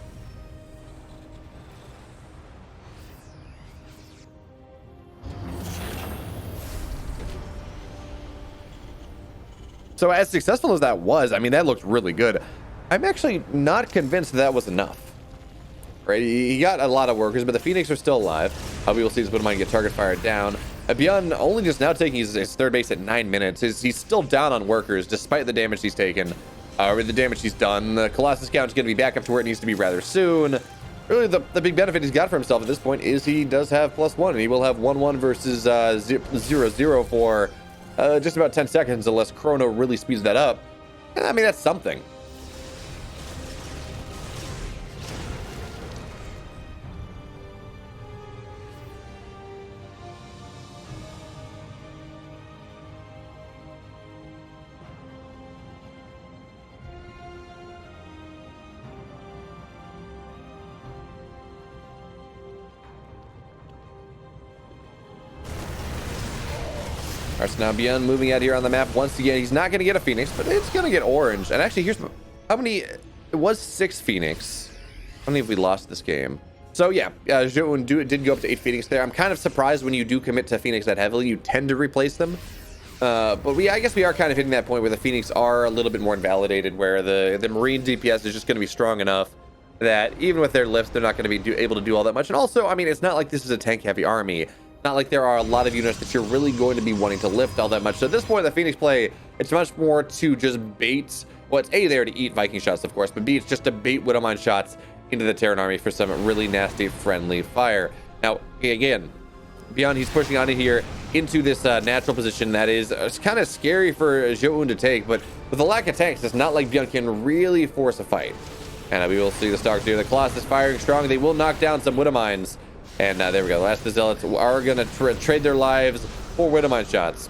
So as successful as that was, I mean, that looked really good. I'm actually not convinced that was enough. Right, he got a lot of workers, but the Phoenix are still alive. We will see this Widow Mine get target fired down. Byun only just now taking his 3rd base at 9 minutes. He's still down on workers despite the damage he's taken, or the damage he's done. The Colossus count is going to be back up to where it needs to be rather soon. Really, the big benefit he's got for himself at this point is he does have +1, and he will have 1-1 versus 0-0 for just about 10 seconds, unless Chrono really speeds that up. And I mean, that's something. All right, so now Byun moving out here on the map once again. He's not going to get a Phoenix, but it's going to get orange. And actually, here's how many. It was 6 Phoenix. I don't know if we lost this game. So yeah, Zoun did go up to 8 Phoenix there. I'm kind of surprised when you do commit to Phoenix that heavily, you tend to replace them. But I guess we are kind of hitting that point where the Phoenix are a little bit more invalidated, where the Marine DPS is just going to be strong enough that even with their lifts, they're not going to be able to do all that much. And also, I mean, it's not like this is a tank-heavy army. Not like there are a lot of units that you're really going to be wanting to lift all that much. So at this point, the Phoenix play, it's much more to just bait. Well, it's A, there to eat Viking shots, of course, but B, it's just to bait Widowmine shots into the Terran army for some really nasty, friendly fire. Now, again, Byun, he's pushing on it here into this natural position that is it's kind of scary for Zoun to take, but with the lack of tanks, it's not like Byun can really force a fight. And we will see the Starks here. The Colossus firing strong. They will knock down some Widowmines. And there we go. The last of the Zealots are going to trade their lives for Widowmine shots.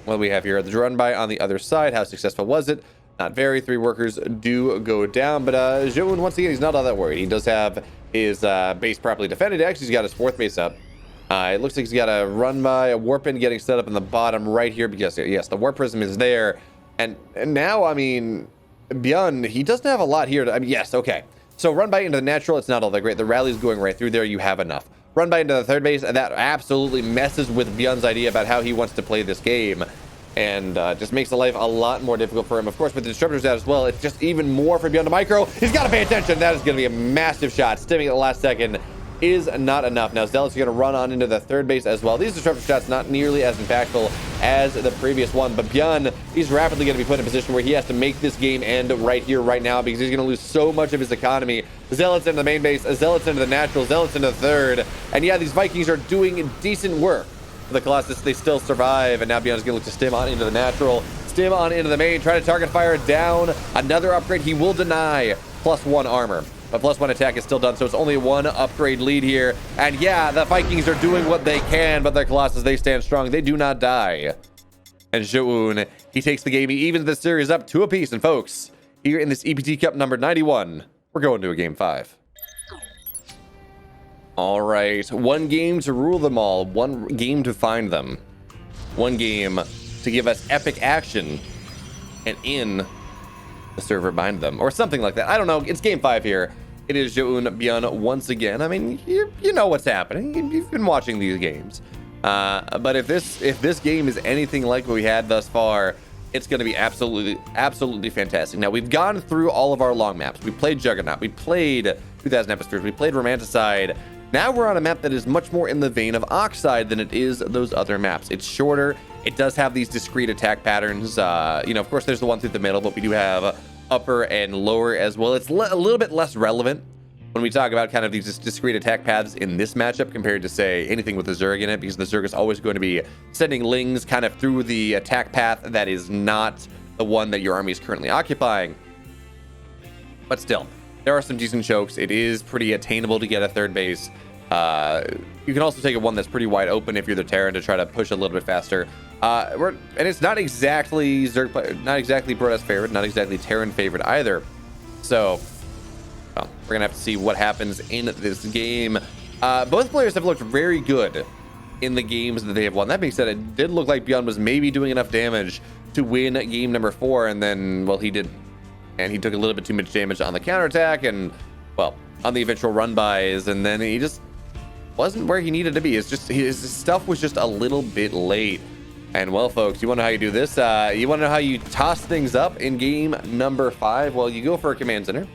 What do we have here? The run by on the other side. How successful was it? Not very. 3 workers do go down. But Zoun, once again, he's not all that worried. He does have his base properly defended. Actually, he's got his 4th base up. It looks like he's got a run by, a warp in getting set up in the bottom right here. Because, yes, the warp prism is there. And now, I mean, Byun, he doesn't have a lot here. I mean, yes, okay. So run by into the natural, it's not all that great. The rally's going right through there. You have enough. Run by into the 3rd base, and that absolutely messes with Byun's idea about how he wants to play this game. And just makes the life a lot more difficult for him. Of course, with the disruptors out as well, it's just even more for Byun to micro. He's got to pay attention. That is going to be a massive shot. Stimming at the last second is not enough. Now, Zealots are going to run on into the 3rd base as well. These disruptor shots not nearly as impactful as the previous one, but Byun, he's rapidly going to be put in a position where he has to make this game end right here, right now, because he's going to lose so much of his economy. Zealots into the main base, Zealots into the natural, Zealots into the 3rd, and yeah, these Vikings are doing decent work. For the Colossus, they still survive, and now Byun's going to look to stim on into the natural, stim on into the main, try to target fire down. Another upgrade he will deny, +1 armor. But +1 attack is still done, so it's only 1 upgrade lead here. And yeah, the Vikings are doing what they can, but their Colossus, they stand strong. They do not die. And Zoun, he takes the game. He evens the series up 2 apiece. And folks, here in this EPT Cup number 91, we're going to a game 5. All right, 1 game to rule them all. 1 game to find them. 1 game to give us epic action. And in the server bind them, or something like that. I don't know. It's game 5 here. It is Zoun Byun once again. I mean, you know what's happening. You've been watching these games. But if this game is anything like what we had thus far, it's going to be absolutely fantastic. Now, we've gone through all of our long maps. We played Juggernaut. We played 2000 Hemispheres. We played Romanticide. Now we're on a map that is much more in the vein of Oxide than it is those other maps. It's shorter. It does have these discrete attack patterns. Of course, there's the one through the middle, but we do have upper and lower as well. It's a little bit less relevant when we talk about kind of these discrete attack paths in this matchup compared to, say, anything with the Zerg in it, because the Zerg is always going to be sending Lings kind of through the attack path that is not the one that your army is currently occupying. But still, there are some decent chokes. It is pretty attainable to get a 3rd base. You can also take a one that's pretty wide open if you're the Terran to try to push a little bit faster. And it's not exactly Zerg, not exactly Brodas favorite, not exactly Terran favorite either. So, well, we're gonna have to see what happens in this game. Both players have looked very good in the games that they have won. That being said, it did look like Byun was maybe doing enough damage to win game number 4, and then, well, he didn't. And he took a little bit too much damage on the counterattack and, well, on the eventual run-bys, and then he just wasn't where he needed to be. It's just his stuff was just a little bit late. And well, folks, you want to know how you do this? You want to know how you toss things up in game number 5? Well, you go for a command center,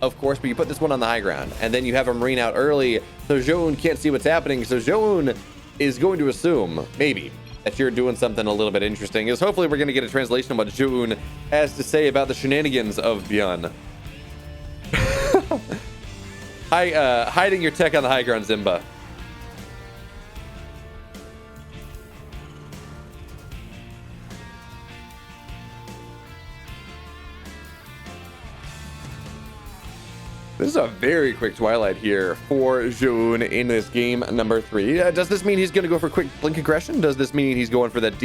of course, but you put this one on the high ground, and then you have a Marine out early, so Zoun can't see what's happening. So Zoun is going to assume, maybe, that you're doing something a little bit interesting. Is hopefully we're going to get a translation of what Zoun has to say about the shenanigans of Byun. Hiding your tech on the high ground, Zimba. This is a very quick Twilight here for Zoun in this game number 3. Does this mean he's going to go for quick blink aggression? Does this mean he's going for that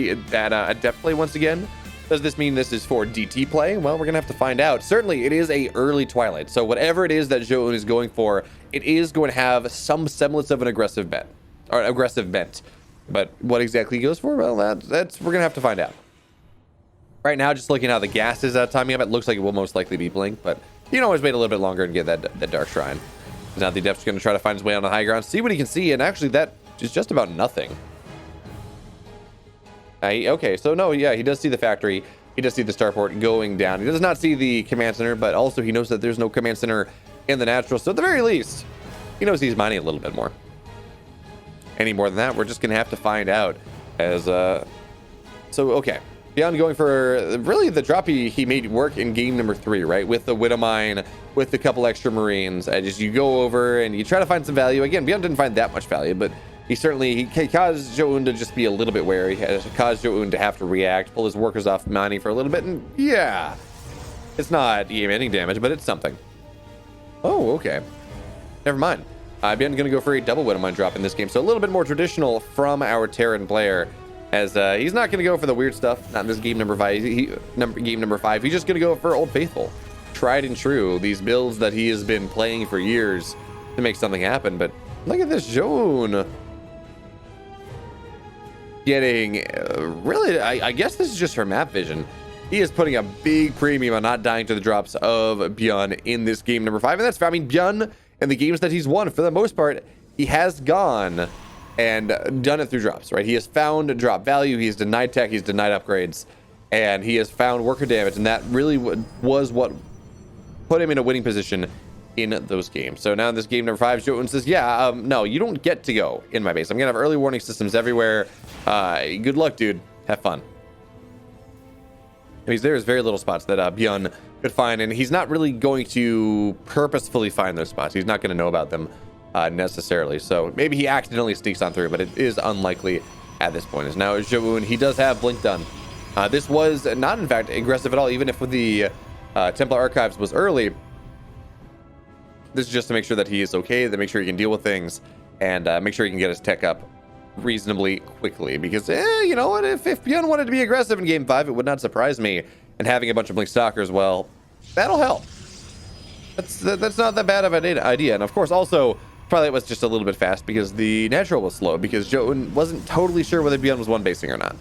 adept play once again? Does this mean this is for DT play? Well, we're going to have to find out. Certainly, it is a early Twilight. So whatever it is that Zoun is going for, it is going to have some semblance of an aggressive bet, or aggressive bent. But what exactly he goes for? Well, that's we're gonna have to find out. Right now, just looking at how the gas is timing up, it looks like it will most likely be Blink, but you can always wait a little bit longer and get that Dark Shrine. Now the Adept's going to try to find his way on the high ground, see what he can see, and actually that is just about nothing. Okay, so no, yeah, he does see the factory. He does see the starport going down. He does not see the command center, but also he knows that there's no command center in the natural, so at the very least, he knows he's mining a little bit more. Any more than that, we're just going to have to find out as, so, okay. Byun going for really the drop he made work in game number 3, right? With the Widow Mine, with the couple extra Marines. Just you go over and you try to find some value. Again, Byun didn't find that much value, but he caused Zoun to just be a little bit wary. He caused Zoun to have to react, pull his workers off mining for a little bit, and yeah, it's not ending damage, but it's something. Oh, okay. Never mind. Byun going to go for a double Widow Mine drop in this game, so a little bit more traditional from our Terran player. As he's not going to go for the weird stuff, not in this game number 5. Game number 5, he's just going to go for Old Faithful, tried and true. These builds that he has been playing for years to make something happen. But look at this Zoun getting really. I guess this is just her map vision. He is putting a big premium on not dying to the drops of Byun in this game number 5, and that's. I mean, Byun in the games that he's won, for the most part, he has gone and done it through drops, right? He has found drop value, he's denied tech, he's denied upgrades, and he has found worker damage, and that really was what put him in a winning position in those games. So now in this game number 5, Zoun says, yeah, no, you don't get to go in my base. I'm gonna have early warning systems everywhere. Good luck, dude. Have fun. There's very little spots that Byun could find, and he's not really going to purposefully find those spots. He's not going to know about them necessarily. So maybe he accidentally sneaks on through, but it is unlikely at this point. As now Zoun, he does have Blink done. This was not, in fact, aggressive at all, even if the Templar Archives was early. This is just to make sure that he is okay, to make sure he can deal with things, and make sure he can get his tech up reasonably quickly. Because, you know what, if Byun wanted to be aggressive in Game 5, it would not surprise me. And having a bunch of Blink Stalkers, well, that'll help. That's not that bad of an idea. And of course, also, probably it was just a little bit fast because the natural was slow, because Zoun wasn't totally sure whether Byun was one basing or not.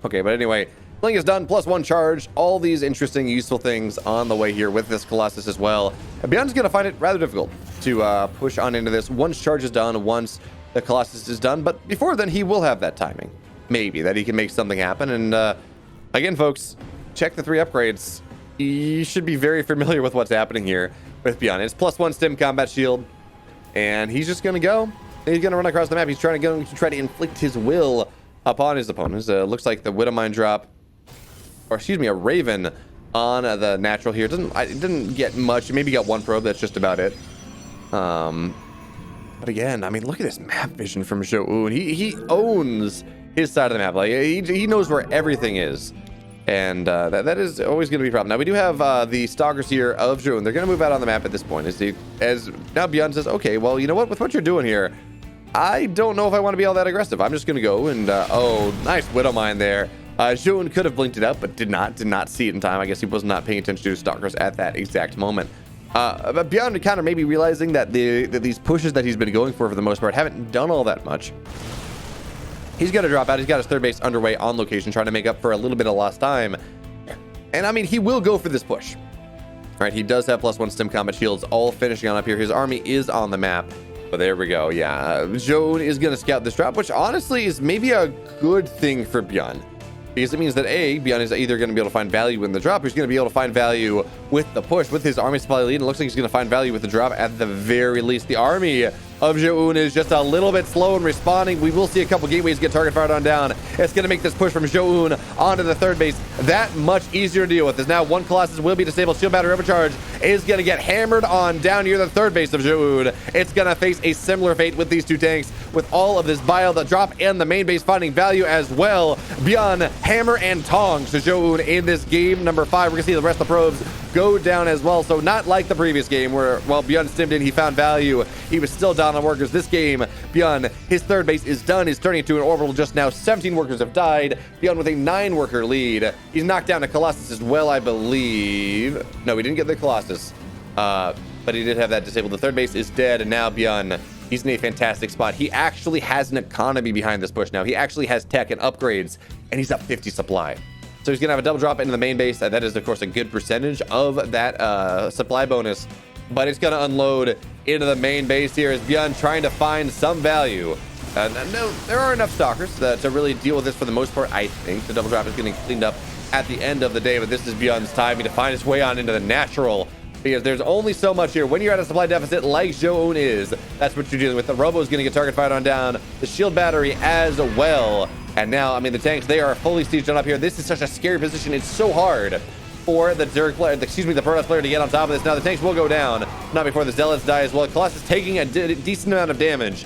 Okay, but anyway, Blink is done, +1 charge, all these interesting, useful things on the way here with this Colossus as well. And Byun's going to find it rather difficult to push on into this once charge is done, once the Colossus is done. But before then, he will have that timing, maybe, that he can make something happen. And again, folks, check the 3 upgrades. You should be very familiar with what's happening here with Byun. It's +1 stim combat shield, and he's just going to go. He's going to run across the map. He's trying to try to inflict his will upon his opponents. Looks like the Widow Mine drop, or excuse me, a Raven on the natural here. It didn't get much. Maybe got 1 probe. That's just about it. But again, I mean, look at this map vision from Zoun. He owns his side of the map. Like he knows where everything is, and that is always going to be a problem. Now we do have the Stalkers here of Zoun. They're going to move out on the map at this point. As now Byun says, okay, well, you know what? With what you're doing here, I don't know if I want to be all that aggressive. I'm just going to go and, oh, nice Widow Mine there. Zoun could have blinked it up, but did not see it in time. I guess he was not paying attention to his Stalkers at that exact moment. But Byun kind of maybe realizing that these pushes that he's been going for the most part haven't done all that much. He's going to drop out. He's got his 3rd base underway on location, trying to make up for a little bit of lost time. And I mean, he will go for this push. All right, he does have +1 stim combat shields, all finishing on up here. His army is on the map. But there we go. Yeah, Zoun is going to scout this drop, which honestly is maybe a good thing for Byun, because it means that Byun is either going to be able to find value in the drop, or he's going to be able to find value with the push, with his army supply lead. And it looks like he's going to find value with the drop at the very least. The army of Zoun is just a little bit slow in responding. We will see a couple gateways get target fired on down. It's going to make this push from Zoun onto the 3rd base that much easier to deal with, as now 1 Colossus will be disabled. Shield battery overcharge is going to get hammered on down near the third base of Zoun. It's going to face a similar fate with these two tanks, with all of this bile, the drop, and the main base finding value as well. Byun, hammer, and tongs to Zoun in this game number 5. We're going to see the rest of the probes go down as well. So not like the previous game where, while Byun stimmed in, he found value. He was still down on workers. This game, Byun, his third base is done. He's turning into an orbital just now. 17 workers have died. Byun with a 9-worker lead. He's knocked down a Colossus as well, I believe. No, we didn't get the Colossus, but he did have that disabled. The third base is dead, and now Byun, he's in a fantastic spot. He actually has an economy behind this push now. He actually has tech and upgrades, and he's up 50 supply. So he's going to have a double drop into the main base. That is, of course, a good percentage of that supply bonus. But it's going to unload into the main base here as Byun trying to find some value. No, there are enough stalkers to really deal with this for the most part, I think. The double drop is getting cleaned up at the end of the day. But this is Byun's timing to find his way on into the natural, because there's only so much here. When you're at a supply deficit like Zoun is, that's what you're dealing with. The Robo is going to get target fired on down. The shield battery as well. And now, I mean, the tanks, they are fully sieged on up here. This is such a scary position. It's so hard for the Zerg player, the Protoss player to get on top of this. Now, the tanks will go down. Not before the Zealots die as well. Colossus taking a decent amount of damage.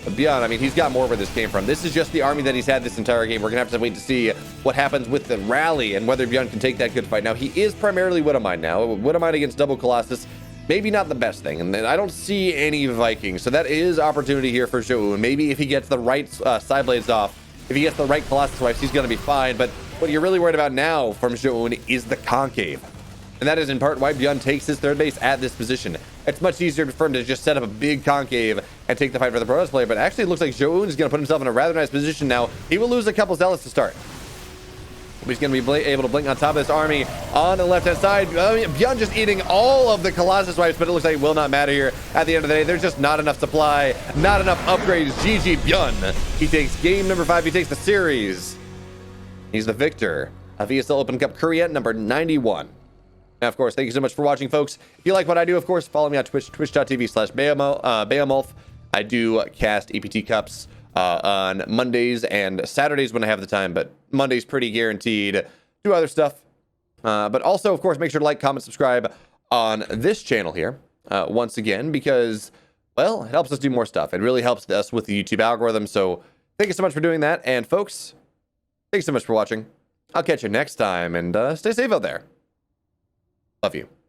But Byun, I mean, he's got more where this came from. This is just the army that he's had this entire game. We're going to have to wait to see what happens with the rally and whether Byun can take that good fight. Now, he is primarily Widowmine now. Widowmine against double Colossus, maybe not the best thing. And I don't see any Vikings. So that is opportunity here for Zoun. Maybe if he gets the right side blades off, if he gets the right Colossus wipes, he's going to be fine. But what you're really worried about now from Zoun is the concave. And that is in part why Byun takes his third base at this position. It's much easier for him to just set up a big concave and take the fight for the Protoss player. But actually, it looks like Zoun is going to put himself in a rather nice position now. He will lose a couple Zealots to start. But he's going to be able to blink on top of this army on the left-hand side. Byun just eating all of the Colossus wipes, but it looks like it will not matter here. At the end of the day, there's just not enough supply, not enough upgrades. GG Byun. He takes game number 5. He takes the series. He's the victor of ESL Open Cup Korea number 91. Now, of course, thank you so much for watching, folks. If you like what I do, of course, follow me on Twitch, twitch.tv/Beowulf. I do cast EPT Cups on Mondays and Saturdays when I have the time, but Monday's pretty guaranteed. Do other stuff. But also, of course, make sure to like, comment, subscribe on this channel here, once again, because, well, it helps us do more stuff. It really helps us with the YouTube algorithm. So thank you so much for doing that. And, folks, thanks so much for watching. I'll catch you next time, and stay safe out there. Love you.